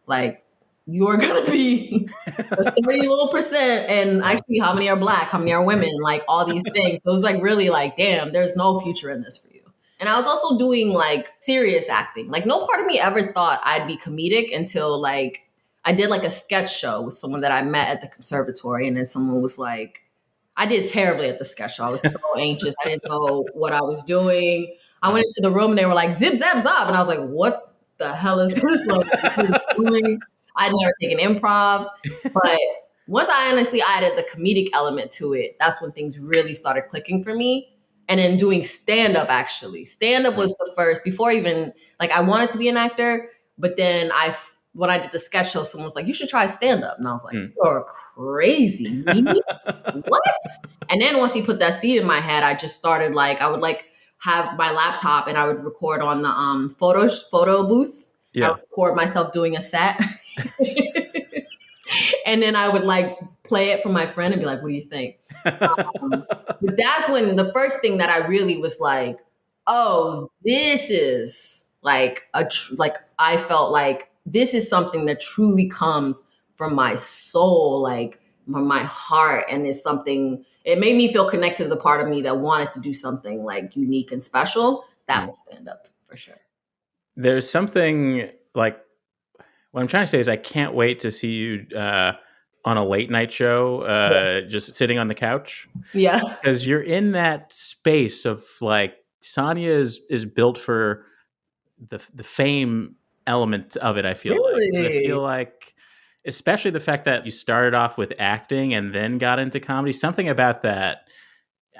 Like you're gonna be a 30 little percent, and actually how many are black, how many are women, like all these things. So it was like really like, damn, there's no future in this for you. And I was also doing like serious acting. Like no part of me ever thought I'd be comedic until like I did like a sketch show with someone that I met at the conservatory. And then someone was like, I did terribly at the sketch show. I was so anxious. I didn't know what I was doing. I went into the room and they were like, zip, zap, zop. And I was like, what the hell is this? Like, I'd never taken improv. But once I honestly added the comedic element to it, that's when things really started clicking for me. And then doing stand-up, actually. Stand-up was the first, before even, like I wanted to be an actor, but then when I did the sketch show, someone was like, you should try stand-up. And I was like, you're crazy. Me? What? And then once he put that seed in my head, I just started like, I would like have my laptop and I would record on the photo booth. Yeah. I would record myself doing a set. And then I would like play it for my friend and be like, what do you think? But that's when the first thing that I really was like, oh, this is like I felt like this is something that truly comes from my soul, like from my heart. And it's something, it made me feel connected to the part of me that wanted to do something like unique and special. That was stand up for sure. There's something like, what I'm trying to say is I can't wait to see you on a late night show, just sitting on the couch. Yeah. Because you're in that space of like, Sonia is built for the fame element of it, I feel like. I feel like, especially the fact that you started off with acting and then got into comedy, something about that,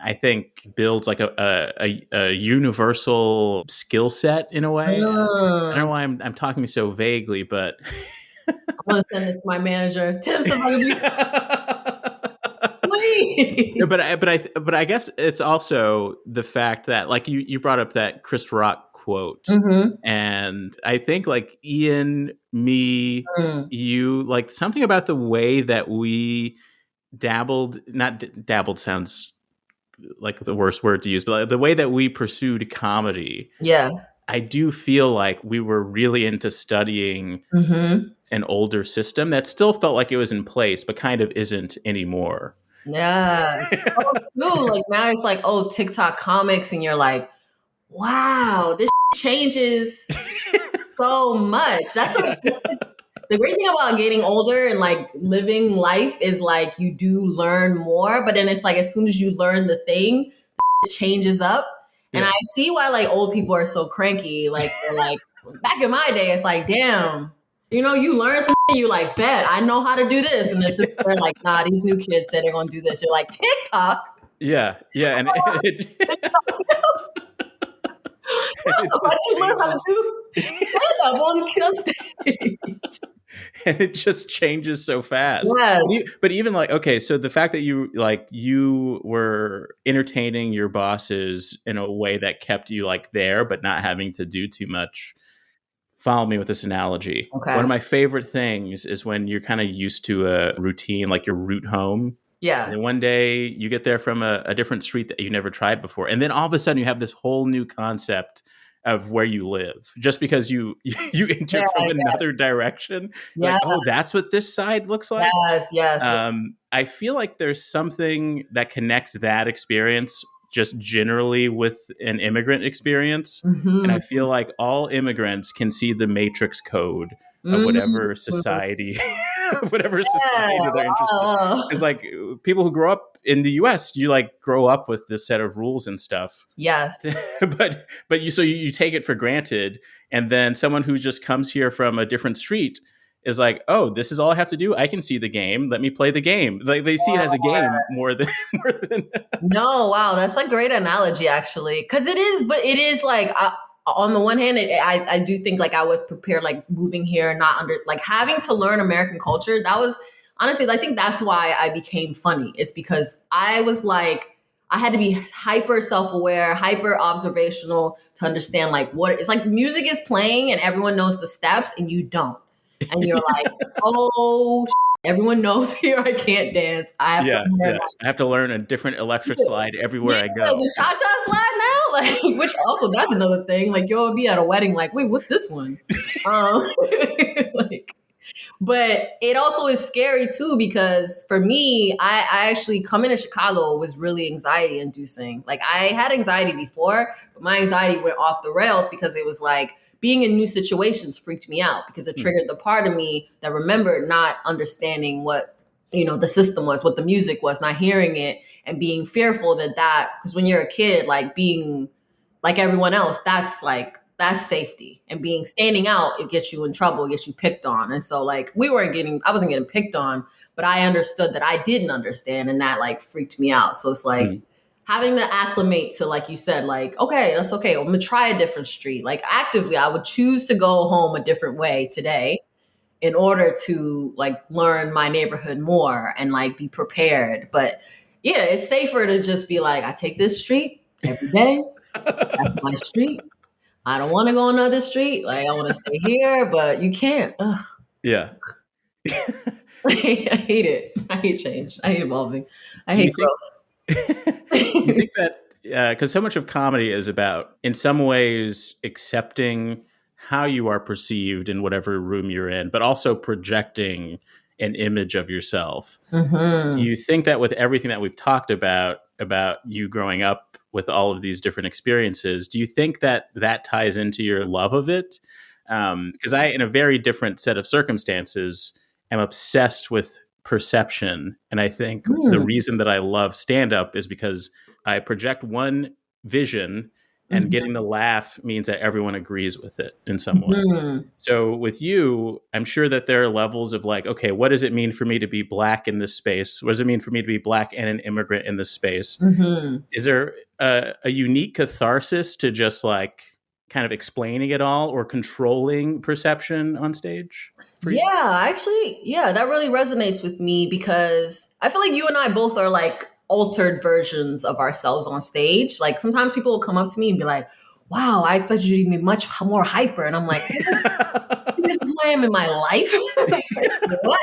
I think, builds like a universal skill set in a way. I don't know why I'm talking so vaguely, but I'm gonna send this to my manager. Tim, somebody please. But I guess it's also the fact that like you brought up that Chris Rock quote, and I think like Ian, me, you, like something about the way that we dabbled sounds like the worst word to use, but like the way that we pursued comedy. Yeah. I do feel like we were really into studying an older system that still felt like it was in place, but kind of isn't anymore. Yeah. True. Like now it's like, oh, TikTok comics, and you're like, wow, this changes so much. That's the great thing about getting older and like living life is like you do learn more, but then it's like as soon as you learn the thing, it changes up. And I see why like old people are so cranky. Like they're like back in my day, it's like, damn, you learn some shit, you like, bet I know how to do this. And it's just, they're like, nah, these new kids said they're gonna do this. You're like, TikTok. Yeah. And And it I just didn't learn how to changes. do stand-up on stage. And it just changes so fast. Yes. But even like, okay, so the fact that you were entertaining your bosses in a way that kept you like there, but not having to do too much. Follow me with this analogy. Okay. One of my favorite things is when you're kind of used to a routine, like your route home. Yeah. And then one day you get there from a different street that you never tried before. And then all of a sudden you have this whole new concept of where you live just because you entered from another direction. You're like, oh, that's what this side looks like. Yes. I feel like there's something that connects that experience just generally with an immigrant experience. And I feel like all immigrants can see the matrix code of whatever society, whatever society they're interested in. Because like people who grow up in the US, you like grow up with this set of rules and stuff. Yes. but you take it for granted. And then someone who just comes here from a different street is like, oh, this is all I have to do. I can see the game. Let me play the game. Like they see it as a game more than. No, wow, that's a great analogy, actually, because it is. But it is like, on the one hand, I do think like I was prepared, like moving here, not under like having to learn American culture. That was honestly, I think that's why I became funny. It's because I was like, I had to be hyper self-aware, hyper observational to understand like what it's like. Music is playing and everyone knows the steps, and you don't. And you're like, oh, everyone knows here I can't dance. I have to learn a different electric slide everywhere I go. The cha-cha slide now, like, which also that's another thing. Like you'll be at a wedding, like, wait, what's this one? Like, but it also is scary too because for me, I actually coming to Chicago was really anxiety inducing. Like I had anxiety before, but my anxiety went off the rails because it was like, being in new situations freaked me out because it triggered the part of me that remembered not understanding what, the system was, what the music was, not hearing it and being fearful that because when you're a kid, like being like everyone else, that's safety, and standing out, it gets you in trouble, it gets you picked on. And so like I wasn't getting picked on, but I understood that I didn't understand, and that like freaked me out. So it's like, having to acclimate to, like you said, like, okay, that's okay. I'm going to try a different street. Like actively, I would choose to go home a different way today in order to like learn my neighborhood more and like be prepared. But yeah, it's safer to just be like, I take this street every day. That's my street. I don't want to go another street. Like I want to stay here, but you can't. Ugh. Yeah. I hate it. I hate change. I hate evolving. I hate growth. You think that because so much of comedy is about, in some ways, accepting how you are perceived in whatever room you're in, but also projecting an image of yourself. Do you think that with everything that we've talked about you growing up with all of these different experiences, do you think that ties into your love of it? Because I, in a very different set of circumstances, am obsessed with perception. And I think the reason that I love stand-up is because I project one vision, and getting the laugh means that everyone agrees with it in some way. So with you, I'm sure that there are levels of like, okay, what does it mean for me to be Black in this space? What does it mean for me to be Black and an immigrant in this space? Is there a unique catharsis to just like kind of explaining it all or controlling perception on stage? Actually, that really resonates with me because I feel like you and I both are like altered versions of ourselves on stage. Like sometimes people will come up to me and be like, wow, I expected you to be much more hyper. And I'm like, this is who I am in my life. Like, what?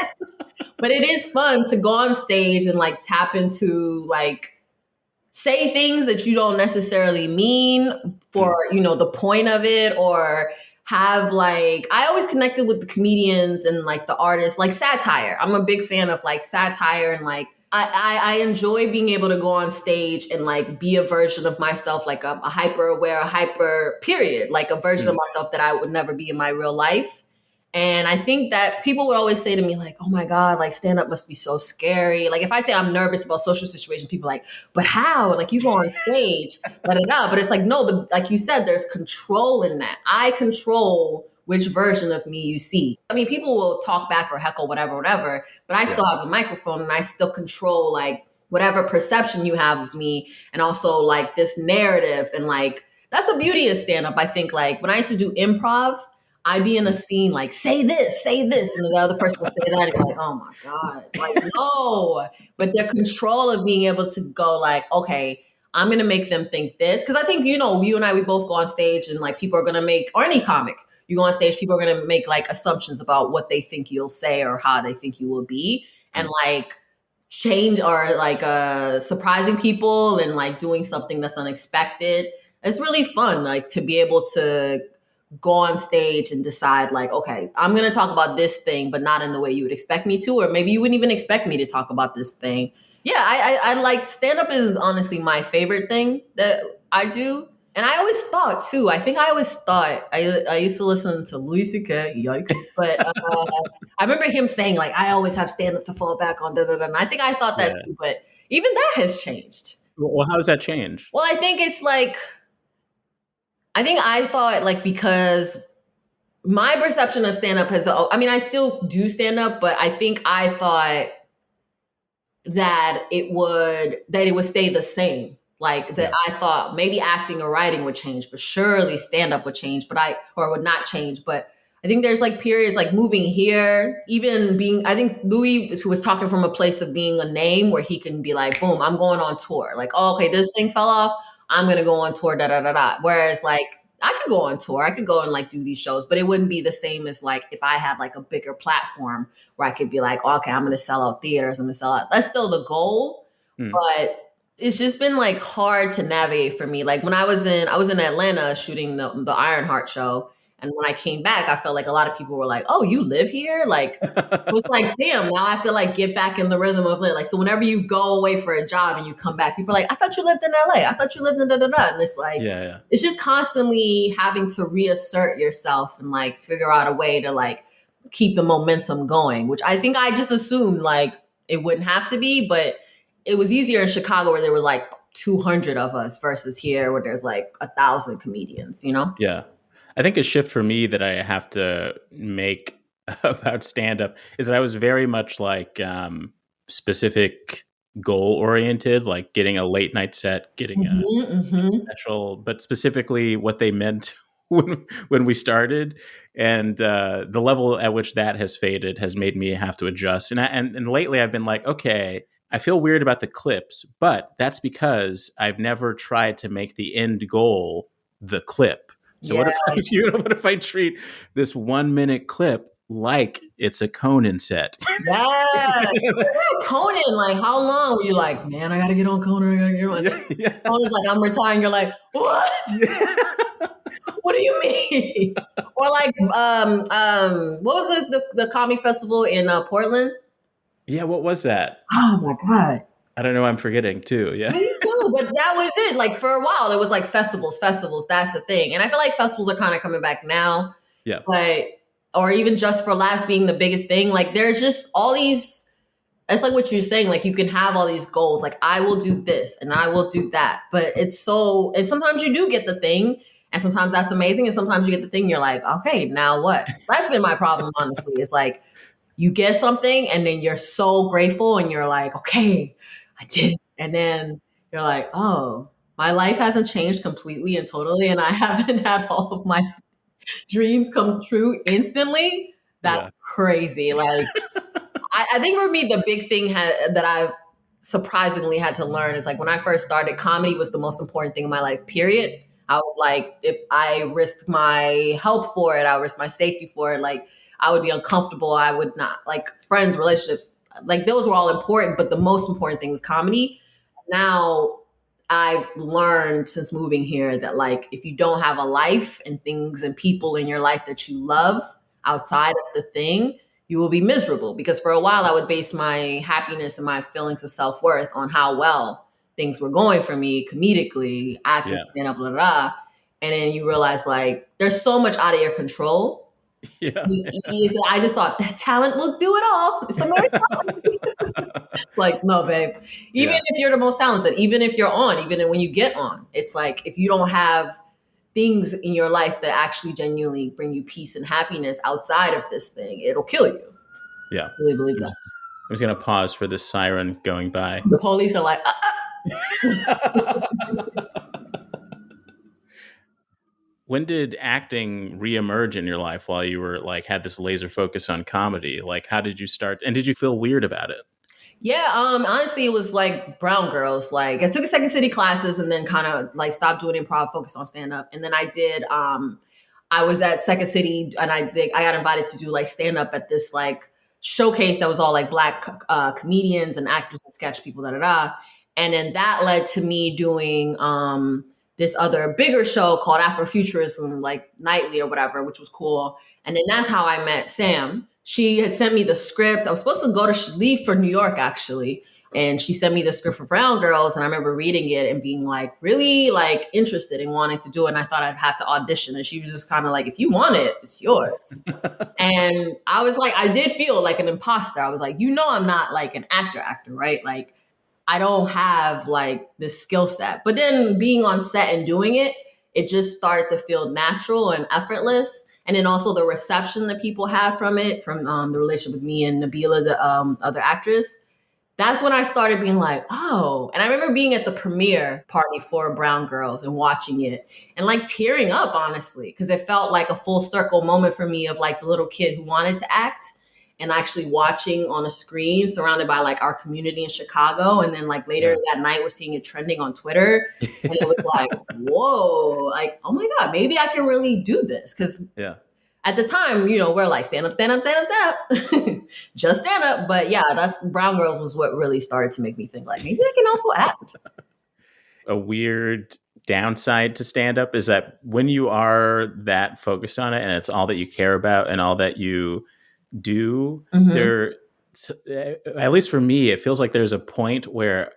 But it is fun to go on stage and like tap into like say things that you don't necessarily mean for, the point of it, or have like, I always connected with the comedians and like the artists, like satire. I'm a big fan of like satire, and like, I enjoy being able to go on stage and like be a version of myself, like a hyper aware, hyper period, like a version of myself that I would never be in my real life. And I think that people would always say to me like, oh my God, like stand up must be so scary. Like if I say I'm nervous about social situations, people are like, but how? Like you go on stage, But it's like, no, but like you said, there's control in that. I control which version of me you see. I mean, people will talk back or heckle, whatever, but I still have a microphone and I still control like whatever perception you have of me. And also like this narrative and like that's the beauty of stand up. I think like when I used to do improv, I'd be in a scene like say this, and the other person would say that, and you're like, oh my god, like no. But the control of being able to go like, okay, I'm gonna make them think this, because I think you and I, we both go on stage and like people are gonna make, or any comic, you go on stage, people are gonna make like assumptions about what they think you'll say or how they think you will be, and like change or like surprising people and like doing something that's unexpected. It's really fun, like to be able to go on stage and decide like, okay, I'm going to talk about this thing, but not in the way you would expect me to, or maybe you wouldn't even expect me to talk about this thing. Yeah, I like stand up is honestly my favorite thing that I do. And I always thought too, I used to listen to Louis C.K., yikes. But I remember him saying like, I always have stand up to fall back on, da, da, da. And I think I thought that too, but even that has changed. Well, how has that changed? Well, I think it's like, I thought like, because my perception of stand up has, I mean, I still do stand up, but I think I thought that it would stay the same. Like that, I thought maybe acting or writing would change, but surely stand up would change, or would not change. But I think there's like periods like moving here, even being, I think Louis was talking from a place of being a name where he can be like, boom, I'm going on tour. Like, oh, okay, this thing fell off. I'm going to go on tour, da, da, da, da. Whereas like, I could go on tour. I could go and like do these shows, but it wouldn't be the same as like if I had like a bigger platform where I could be like, oh, okay, I'm going to sell out theaters. I'm going to sell out. That's still the goal, but it's just been like hard to navigate for me. Like when I was in Atlanta shooting the Ironheart show. And when I came back, I felt like a lot of people were like, oh, you live here? Like, it was like, damn, now I have to like get back in the rhythm of it. Like, so whenever you go away for a job and you come back, people are like, I thought you lived in LA. I thought you lived in da-da-da. And it's like, it's just constantly having to reassert yourself and like figure out a way to like keep the momentum going, which I think I just assumed like it wouldn't have to be, but it was easier in Chicago where there was like 200 of us versus here where there's like 1,000 comedians, you know? Yeah. I think a shift for me that I have to make about stand-up is that I was very much like specific goal-oriented, like getting a late night set, getting a special, but specifically what they meant when we started. And the level at which that has faded has made me have to adjust. And lately I've been like, okay, I feel weird about the clips, but that's because I've never tried to make the end goal the clip. So what if I treat this 1 minute clip like it's a Conan set? Yeah. Conan, like how long were you like, man, I gotta get on Conan, Conan's like, I'm retiring. You're like, what? What do you mean? Or like what was the comedy festival in Portland? Yeah, what was that? Oh my God. I don't know. I'm forgetting too. Yeah. Me too. But that was it. Like for a while, it was like festivals. That's the thing. And I feel like festivals are kind of coming back now. Yeah. But, or even Just for Laughs being the biggest thing. Like there's just all these, it's like what you're saying. Like you can have all these goals. Like I will do this and I will do that. But and sometimes you do get the thing. And sometimes that's amazing. And sometimes you get the thing. You're like, okay, now what? That's been my problem, honestly. It's like you get something and then you're so grateful and you're like, okay, I did it. And then you're like, oh, my life hasn't changed completely and totally. And I haven't had all of my dreams come true instantly. That's crazy. Like, I think for me, the big thing that I've surprisingly had to learn is like when I first started, comedy was the most important thing in my life, period. I would like, if I risked my health for it, I would risk my safety for it. Like I would be uncomfortable. I would not, like friends, relationships, like those were all important, but the most important thing was comedy. Now I've learned since moving here that like, if you don't have a life and things and people in your life that you love outside of the thing, you will be miserable. Because for a while I would base my happiness and my feelings of self-worth on how well things were going for me comedically, acting, stand up, blah, blah, blah. And then you realize like, there's so much out of your control. Yeah. I just thought that talent will do it all. It's like, no, babe. Even if you're the most talented, even if you're on, even when you get on, it's like if you don't have things in your life that actually genuinely bring you peace and happiness outside of this thing, it'll kill you. Yeah. I really believe that. I was going to pause for this siren going by. The police are like, When did acting reemerge in your life while you were like had this laser focus on comedy? Like, how did you start? And did you feel weird about it? Yeah, honestly, it was like Brown Girls. Like I took a Second City classes and then kind of like stopped doing improv, focused on stand up. And then I was at Second City and I got invited to do like stand up at this like showcase that was all like black comedians and actors and sketch people, da da da. And then that led to me doing this other bigger show called Afrofuturism, like nightly or whatever, which was cool. And then that's how I met Sam. She had sent me the script. I was supposed to leave for New York actually. And she sent me the script for Brown Girls. And I remember reading it and being like really like interested in wanting to do it. And I thought I'd have to audition. And she was just kind of like, if you want it, it's yours. And I was like, I did feel like an imposter. I was like, I'm not like an actor, right? Like I don't have like this skill set. But then being on set and doing it, it just started to feel natural and effortless. And then also the reception that people had from it, from the relationship with me and Nabila, the other actress. That's when I started being like, oh. And I remember being at the premiere party for Brown Girls and watching it and like tearing up, honestly, because it felt like a full circle moment for me of like the little kid who wanted to act and actually watching on a screen surrounded by like our community in Chicago. And then like later that night, we're seeing it trending on Twitter. And it was like, whoa, like, oh my God, maybe I can really do this. Because at the time, we're like, stand up, just stand up. But yeah, that's Brown Girls was what really started to make me think like, maybe I can also act. A weird downside to stand up is that when you are that focused on it and it's all that you care about and all that you do, there, at least for me, it feels like there's a point where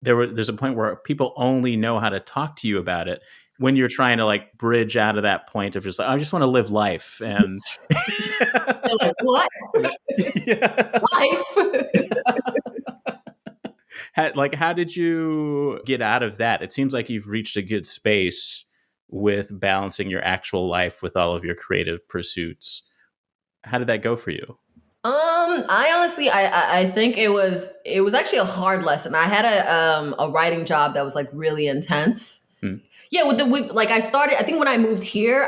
there's a point where people only know how to talk to you about it when you're trying to like bridge out of that point of just like, I just want to live life. And like, what? Life? How did you get out of that? It seems like you've reached a good space with balancing your actual life with all of your creative pursuits. How did that go for you? I honestly, I think it was actually a hard lesson. I had a writing job that was like really intense. Yeah, I started, I think when I moved here,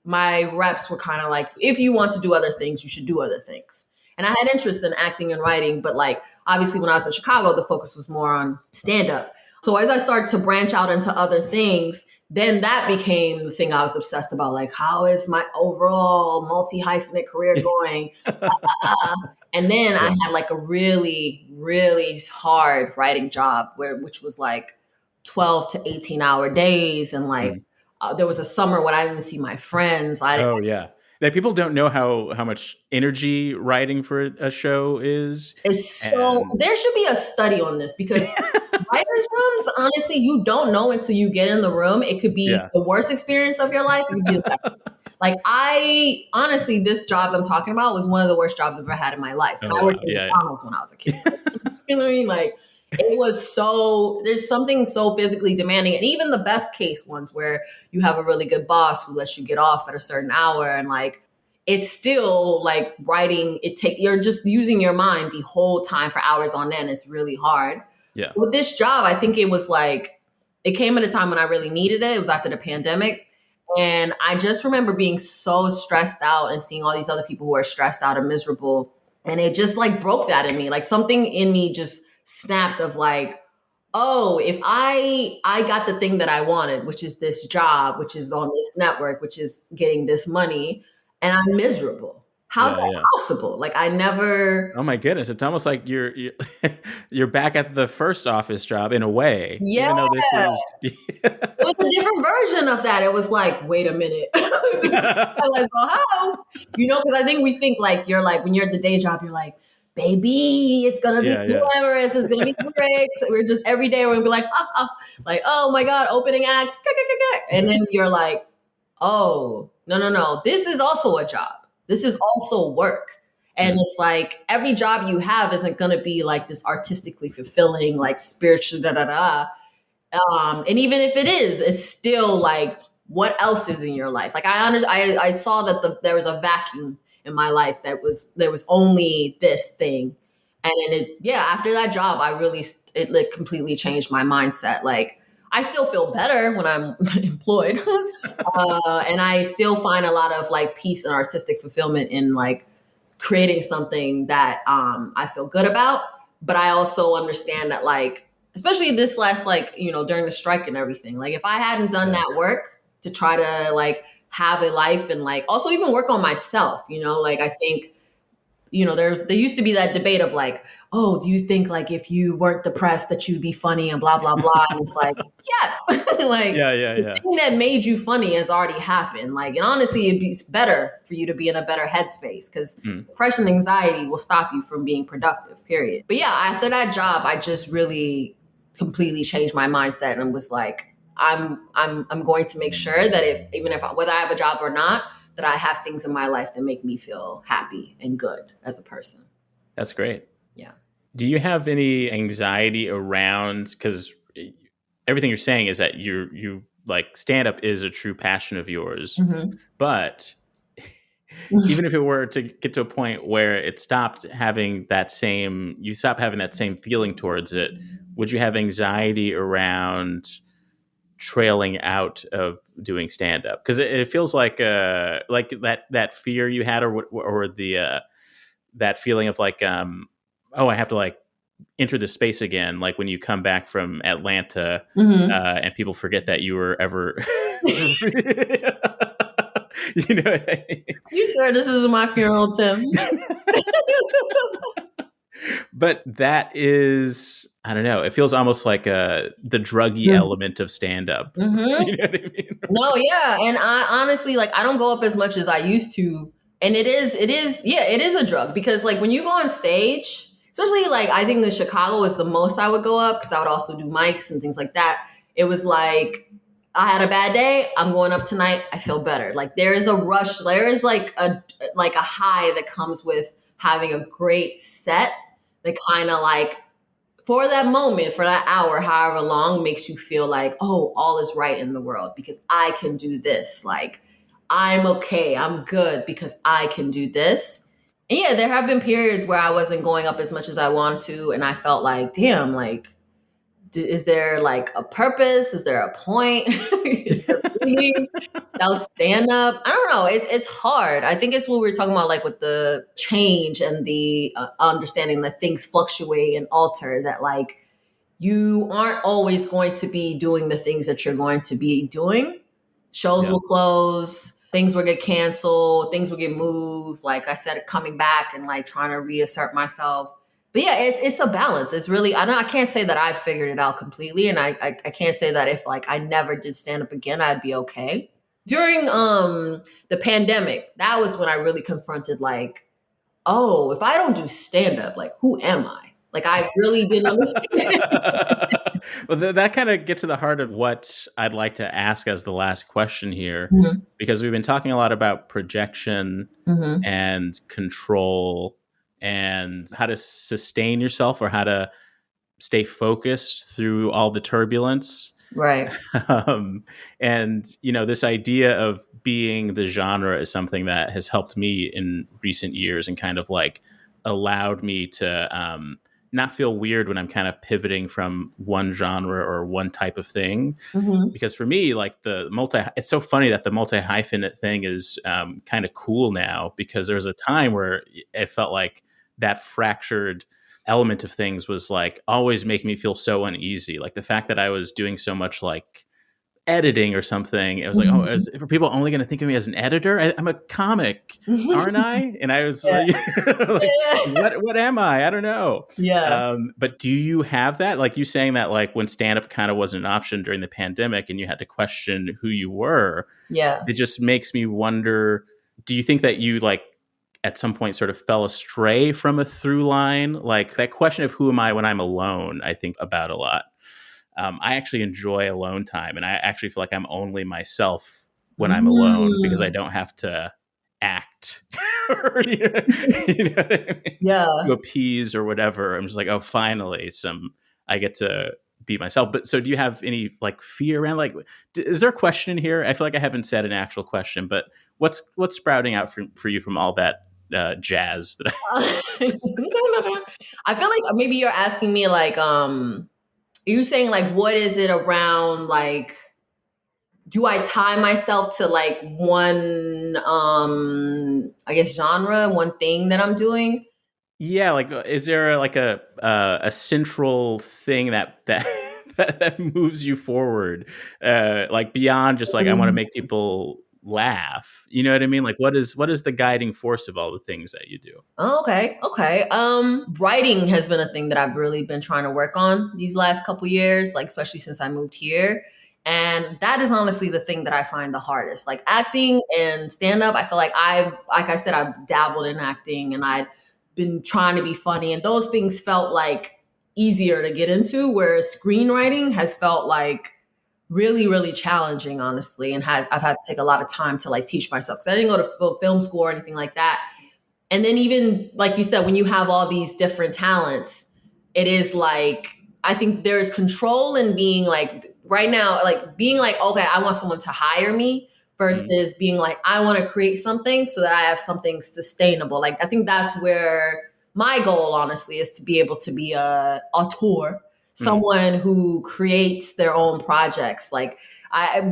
my reps were kind of like, if you want to do other things, you should do other things. And I had interest in acting and writing, but like, obviously when I was in Chicago, the focus was more on stand-up. So as I started to branch out into other things, then that became the thing I was obsessed about. Like, how is my overall multi-hyphenate career going? And then I had like a really, really hard writing job which was like 12 to 18-hour days. And like, there was a summer when I didn't see my friends. Like people don't know how much energy writing for a show is. There should be a study on this because writers' rooms, honestly, you don't know until you get in the room. It could be the worst experience of your life. It could be the best. Like honestly, this job I'm talking about was one of the worst jobs I've ever had in my life. I worked at McDonald's when I was a kid. You know what I mean? Like it was there's something so physically demanding. And even the best case ones where you have a really good boss who lets you get off at a certain hour and like, it's still like writing, you're just using your mind the whole time for hours on end. It's really hard. Yeah. With this job, I think it was like, it came at a time when I really needed it. It was after the pandemic. And I just remember being so stressed out and seeing all these other people who are stressed out and miserable. And it just like broke that in me. Like something in me just snapped of like, oh, if I got the thing that I wanted, which is this job, which is on this network, which is getting this money, and I'm miserable. How's that possible? Like I never. Oh my goodness! It's almost like you're you're back at the first office job in a way. Yeah, it was a different version of that. It was like, wait a minute. I was like, well, how? Because I think we think like you're like when you're at the day job, you're like, baby, it's gonna be glamorous. It's gonna be great. So we're just every day we're gonna be like, like, oh my God, opening acts, and then you're like, oh no, this is also a job. This is also work. And it's like every job you have isn't going to be like this artistically fulfilling, like spiritual, and even if it is, it's still like, what else is in your life? Like I saw that there was a vacuum in my life there was only this thing. And then after that job, it like completely changed my mindset. Like I still feel better when I'm employed. And I still find a lot of like peace and artistic fulfillment in like creating something that I feel good about. But I also understand that like, especially this last, like, you know, during the strike and everything, like if I hadn't done that work to try to like have a life and like also even work on myself, you know, like I think, you know, there used to be that debate of like, oh, do you think like if you weren't depressed that you'd be funny and blah, blah, blah. And it's like, yes, like the thing that made you funny has already happened. Like, and honestly, it'd be better for you to be in a better headspace because depression and anxiety will stop you from being productive, period. But yeah, after that job, I just really completely changed my mindset and was like, I'm going to make sure that whether I have a job or not, that I have things in my life that make me feel happy and good as a person. That's great. Yeah. Do you have any anxiety around, because everything you're saying is that you like stand-up is a true passion of yours, but even if it were to get to a point where it stopped having that same, you stop having that same feeling towards it, would you have anxiety around trailing out of doing stand up? Because it feels like that fear you had, or the that feeling of like oh, I have to like enter the space again, like when you come back from Atlanta and people forget that you were ever you know what I mean? You sure this is my funeral, Tim? But that is, I don't know, it feels almost like the druggy element of stand-up. You know what I mean? No, yeah. And I honestly, like, I don't go up as much as I used to. And it is a drug because like when you go on stage, especially like I think the Chicago is the most I would go up because I would also do mics and things like that. It was like, I had a bad day, I'm going up tonight, I feel better. Like there is a rush, there is like a high that comes with having a great set that kind of like for that moment, for that hour, however long, makes you feel like, oh, all is right in the world because I can do this. Like, I'm okay, I'm good because I can do this. And yeah, there have been periods where I wasn't going up as much as I want to. And I felt like, damn, like, is there like a purpose? Is there a point? Is there meaning? I'll stand up. I don't know. It's hard. I think it's what we were talking about, like with the change and the understanding that things fluctuate and alter. That like you aren't always going to be doing the things that you're going to be doing. Shows will close. Things will get canceled. Things will get moved. Like I said, coming back and like trying to reassert myself. But yeah, it's a balance. It's really, I can't say that I figured it out completely. And I can't say that if like I never did stand up again, I'd be okay. During the pandemic, that was when I really confronted like, oh, if I don't do stand up, like who am I? Like I really didn't understand. Well, that kind of gets to the heart of what I'd like to ask as the last question here, because we've been talking a lot about projection and control and how to sustain yourself or how to stay focused through all the turbulence. Right. And, you know, this idea of being the genre is something that has helped me in recent years and kind of like allowed me to not feel weird when I'm kind of pivoting from one genre or one type of thing. Because for me, like it's so funny that the multi-hyphenate thing is kind of cool now, because there was a time where it felt like that fractured element of things was like always making me feel so uneasy. Like the fact that I was doing so much like editing or something, it was like, oh, are people only going to think of me as an editor? I'm a comic, aren't I? And I was like, what am I? I don't know. Yeah. But do you have that? Like you saying that like when stand-up kind of wasn't an option during the pandemic and you had to question who you were, it just makes me wonder, do you think that you like at some point sort of fell astray from a through line? Like that question of who am I when I'm alone, I think about a lot. I actually enjoy alone time, and I actually feel like I'm only myself when I'm alone because I don't have to act or, you know what I mean? To appease or whatever. I'm just like, oh, finally, I get to be myself. But so do you have any like fear around, like, is there a question in here? I feel like I haven't said an actual question, but what's sprouting out for you from all that jazz that I feel like maybe you're asking me like, you saying like, what is it around like, do I tie myself to like one, I guess genre, one thing that I'm doing? Yeah, like is there like a central thing that that moves you forward, like beyond just like I want to make people laugh? You know what I mean? Like what is the guiding force of all the things that you do? Oh, okay, okay. Writing has been a thing that I've really been trying to work on these last couple years, like especially since I moved here. And that is honestly the thing that I find the hardest. Like acting and stand up, I feel like like I said, I've dabbled in acting and I've been trying to be funny, and those things felt like easier to get into, whereas screenwriting has felt like really, really challenging, honestly. And I've had to take a lot of time to like teach myself. Because I didn't go to film school or anything like that. And then even like you said, when you have all these different talents, it is like I think there's control in being like right now, like being like, okay, I want someone to hire me versus being like, I want to create something so that I have something sustainable. Like I think that's where my goal, honestly, is to be able to be a auteur, Mm. someone who creates their own projects. Like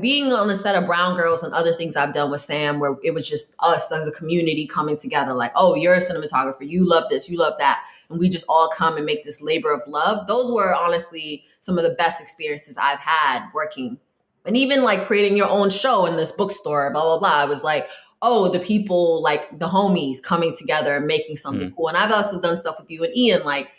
being on the set of Brown Girls and other things I've done with Sam, where it was just us as a community coming together, like, oh, you're a cinematographer, you love this, you love that, and we just all come and make this labor of love. Those were honestly some of the best experiences I've had working, and even like creating your own show in this bookstore, blah blah blah. It was like, oh, the people, like the homies coming together and making something Mm. cool. And I've also done stuff with you and Ian, like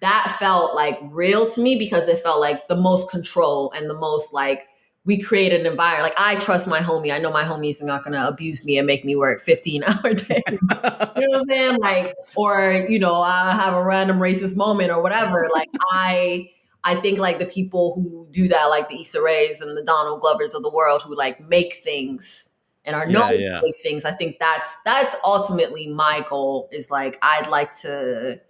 that felt like real to me because it felt like the most control and the most like we created an environment. Like I trust my homie. I know my homie's not gonna abuse me and make me work 15-hour days. You know what I'm saying? Like, or I have a random racist moment or whatever. Like I think like the people who do that, like the Issa Raes and the Donald Glovers of the world who like make things and are known Yeah, to yeah. make things. I think that's ultimately my goal is like I'd like to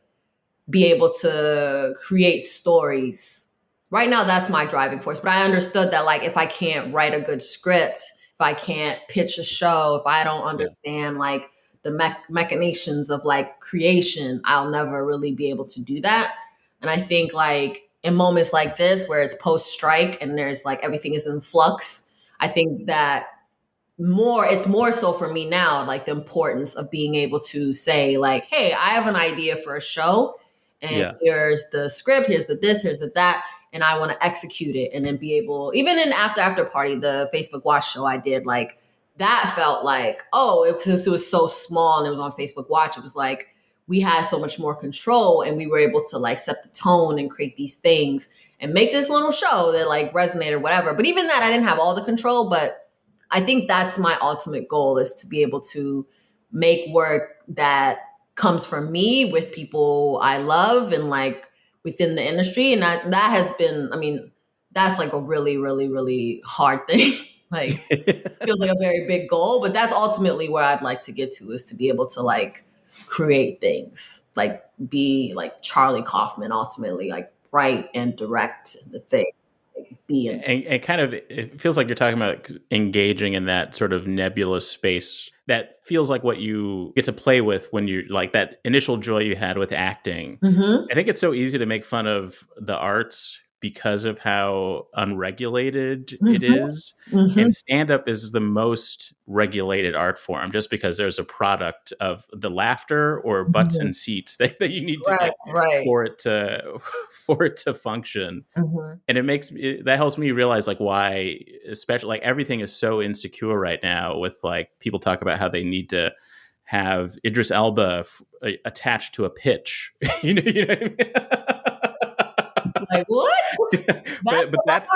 be able to create stories. Right now, that's my driving force. But I understood that, like, if I can't write a good script, if I can't pitch a show, if I don't Yeah. understand, like, the machinations of, like, creation, I'll never really be able to do that. And I think, like, in moments like this, where it's post strike and there's, like, everything is in flux, I think that it's more so for me now, like the importance of being able to say like, hey, I have an idea for a show and Yeah. here's the script, here's the this, here's the that, and I want to execute it. And then be able, even in after party, the Facebook watch show I did, like that felt like, oh, it was so small and it was on Facebook watch, it was like we had so much more control and we were able to like set the tone and create these things and make this little show that like resonated or whatever. But even that, I didn't have all the control, but I think that's my ultimate goal is to be able to make work that comes from me with people I love and like within the industry. And that has been, I mean, that's like a really, really, really hard thing. Like feels like a very big goal, but that's ultimately where I'd like to get to is to be able to like create things, like be like Charlie Kaufman ultimately, like write and direct the thing, like, be in. And kind of, it feels like you're talking about engaging in that sort of nebulous space that feels like what you get to play with when you like that initial joy you had with acting. Mm-hmm. I think it's so easy to make fun of the arts because of how unregulated it Mm-hmm. is. Mm-hmm. And stand up is the most regulated art form just because there's a product of the laughter or butts Mhm. and seats that you need to Right, get right. for it to for it to function. Mhm. And that helps me realize like why, especially like everything is so insecure right now with like people talk about how they need to have Idris Elba attached to a pitch. You know Like, what? what I mean? That's But what that's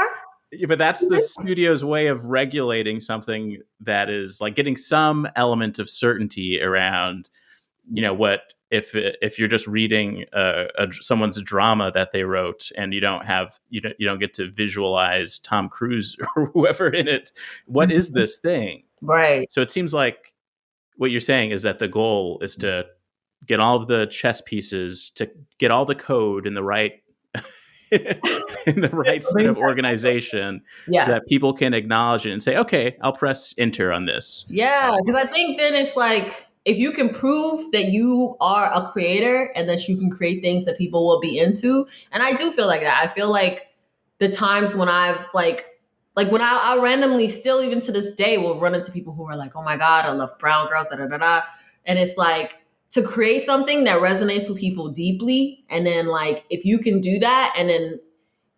but that's the are? studio's way of regulating something that is like getting some element of certainty around what if you're just reading someone's drama that they wrote and you don't get to visualize Tom Cruise or whoever in it, what is Mhm. this thing? Right. So it seems like what you're saying is that the goal is to get all of the chess pieces, to get all the code in the right in the right set of organization so Yeah. that people can acknowledge it and say, okay, I'll press enter on this. Yeah, because I think then it's like if you can prove that you are a creator and that you can create things that people will be into, and I do feel like that. I feel like the times when I've like when I randomly still even to this day will run into people who are like, oh my God, I love brown girls, da da da da. And it's like to create something that resonates with people deeply. And then like if you can do that, and then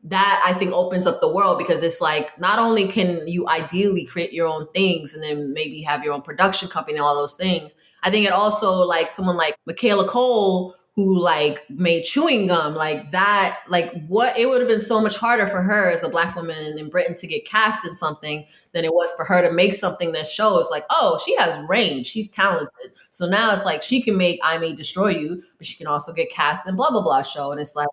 that I think opens up the world, because it's like not only can you ideally create your own things and then maybe have your own production company and all those things. I think it also like someone like Michaela Cole, who like made chewing gum, like that, like what it would have been so much harder for her as a Black woman in Britain to get cast in something than it was for her to make something that shows like, oh, she has range, she's talented. So now it's like she can make I May Destroy You, but she can also get cast in blah blah blah show. And it's like,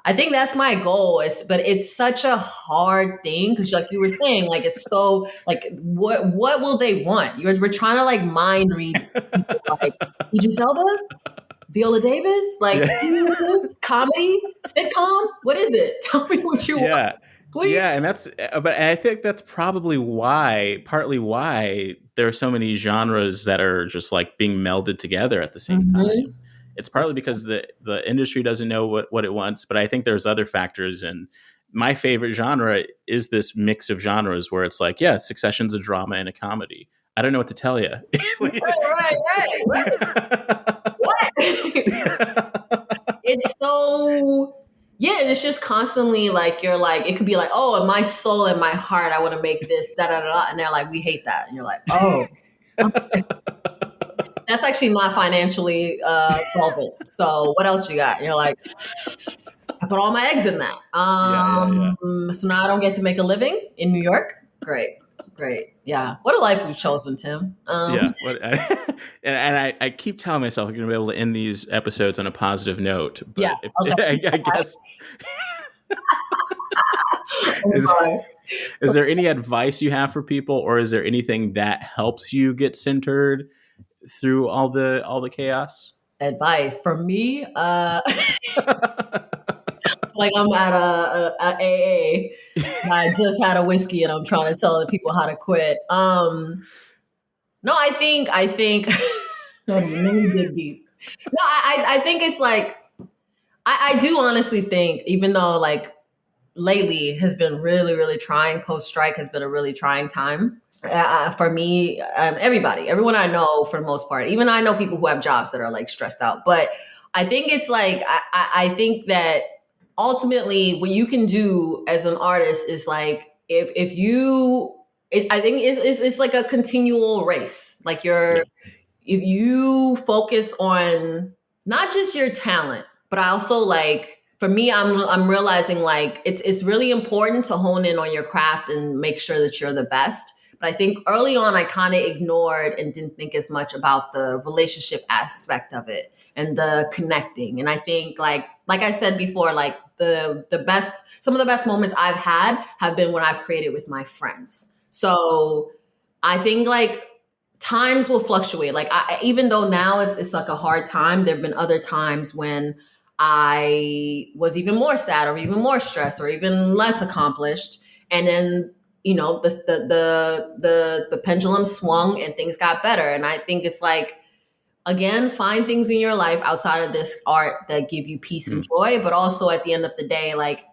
I think that's my goal. But it's such a hard thing because, like you were saying, like it's so like what will they want? We're trying to like mind read people, like Idris Elba, Viola Davis, like comedy, sitcom. What is it? Tell me what you want, please. Yeah, and I think that's probably partly why there are so many genres that are just like being melded together at the same time. It's partly because the industry doesn't know what it wants, but I think there's other factors. And my favorite genre is this mix of genres where it's like, yeah, Succession's a drama and a comedy. I don't know what to tell you. Right. What? It's so, yeah, and it's just constantly like, you're like, it could be like, oh, in my soul and my heart, I want to make this, da da da, and they're like, we hate that. And you're like, oh. Okay. That's actually not financially solvent. So what else you got? And you're like, I put all my eggs in that. So now I don't get to make a living in New York. Great. Yeah. What a life we've chosen, Tim. And I keep telling myself I'm going to be able to end these episodes on a positive note. But yeah. I guess. Is there any advice you have for people, or is there anything that helps you get centered through all the chaos? Advice for me, like I'm at a AA. I just had a whiskey and I'm trying to tell the people how to quit. No, I think let me dig deep. No, I think it's like I do honestly think, even though like lately has been really, really trying, post-strike has been a really trying time. For me, everyone I know for the most part, even I know people who have jobs that are like stressed out, but I think it's like, I think that ultimately what you can do as an artist is like, I think it's like a continual race. Like if you focus on not just your talent, but I also like, for me, I'm realizing like it's really important to hone in on your craft and make sure that you're the best. But I think early on, I kind of ignored and didn't think as much about the relationship aspect of it and the connecting. And I think like I said before, like some of the best moments I've had have been when I've created with my friends. So I think like times will fluctuate. Like even though now it's like a hard time, there've been other times when I was even more sad or even more stressed or even less accomplished. And then, the pendulum swung and things got better. And I think it's like, again, find things in your life outside of this art that give you peace and joy, but also at the end of the day, like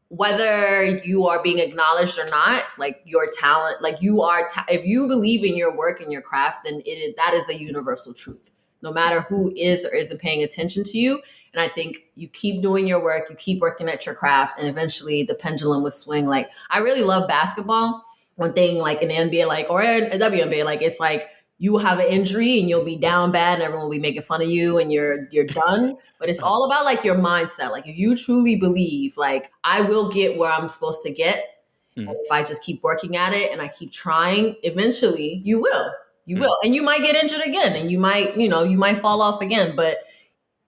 whether you are being acknowledged or not, like your talent, like if you believe in your work and your craft, then that is a universal truth, no matter who is or isn't paying attention to you. And I think you keep doing your work, you keep working at your craft, and eventually the pendulum will swing. Like I really love basketball. One thing like in the NBA, like, or in a WNBA, like it's like you will have an injury and you'll be down bad and everyone will be making fun of you and you're done. But it's all about like your mindset. Like if you truly believe like I will get where I'm supposed to get, and if I just keep working at it and I keep trying, eventually you will. You will. And you might get injured again and you might fall off again, but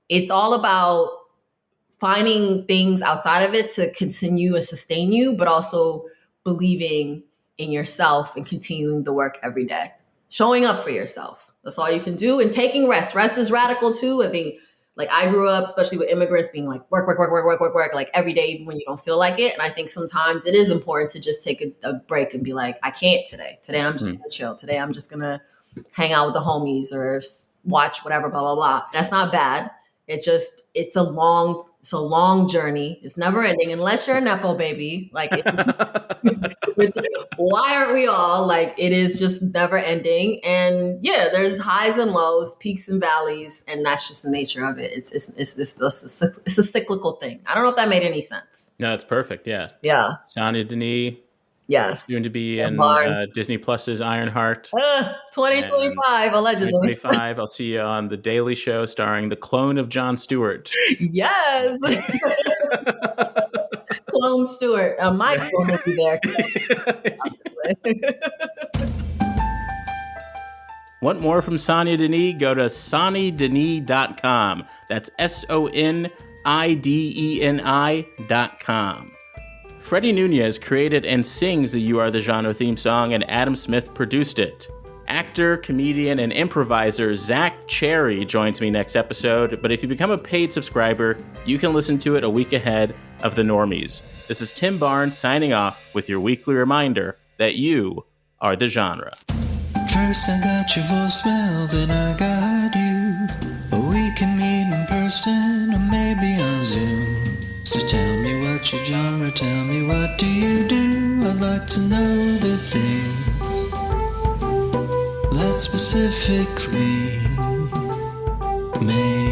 it's all about finding things outside of it to continue and sustain you, but also believing in yourself and continuing the work every day. Showing up for yourself. That's all you can do. And taking rest. Rest is radical too. I think like I grew up, especially with immigrants, being like work, like every day, even when you don't feel like it. And I think sometimes it is important to just take a break and be like, I can't today. Today I'm just gonna chill. Today I'm just gonna hang out with the homies or watch whatever, blah, blah, blah. That's not bad. It's a long It's a long journey. It's never ending unless you're a Nepo baby. Which, why aren't we all? Like, it is just never ending. And yeah, there's highs and lows, peaks and valleys, and that's just the nature of it. It's a cyclical thing. I don't know if that made any sense. No, it's perfect. Yeah. Yeah. Sonia, Denis. Yes. Soon to be in Disney Plus's Ironheart. 2025, allegedly. 2025. I'll see you on The Daily Show starring the clone of Jon Stewart. Yes. Clone Stewart. My clone will be there. Want more from Sonia Denis? Go to sonnydenis.com. That's SONIDENI.com. Freddie Nunez created and sings the You Are the Genre theme song, and Adam Smith produced it. Actor, comedian, and improviser Zach Cherry joins me next episode, but if you become a paid subscriber, you can listen to it a week ahead of the normies. This is Tim Barnes signing off with your weekly reminder that you are the genre. First I got your voicemail, then I got you. But we can meet in person or maybe on Zoom. So tell me what's your genre, tell me what do you do? I'd like to know the things that specifically make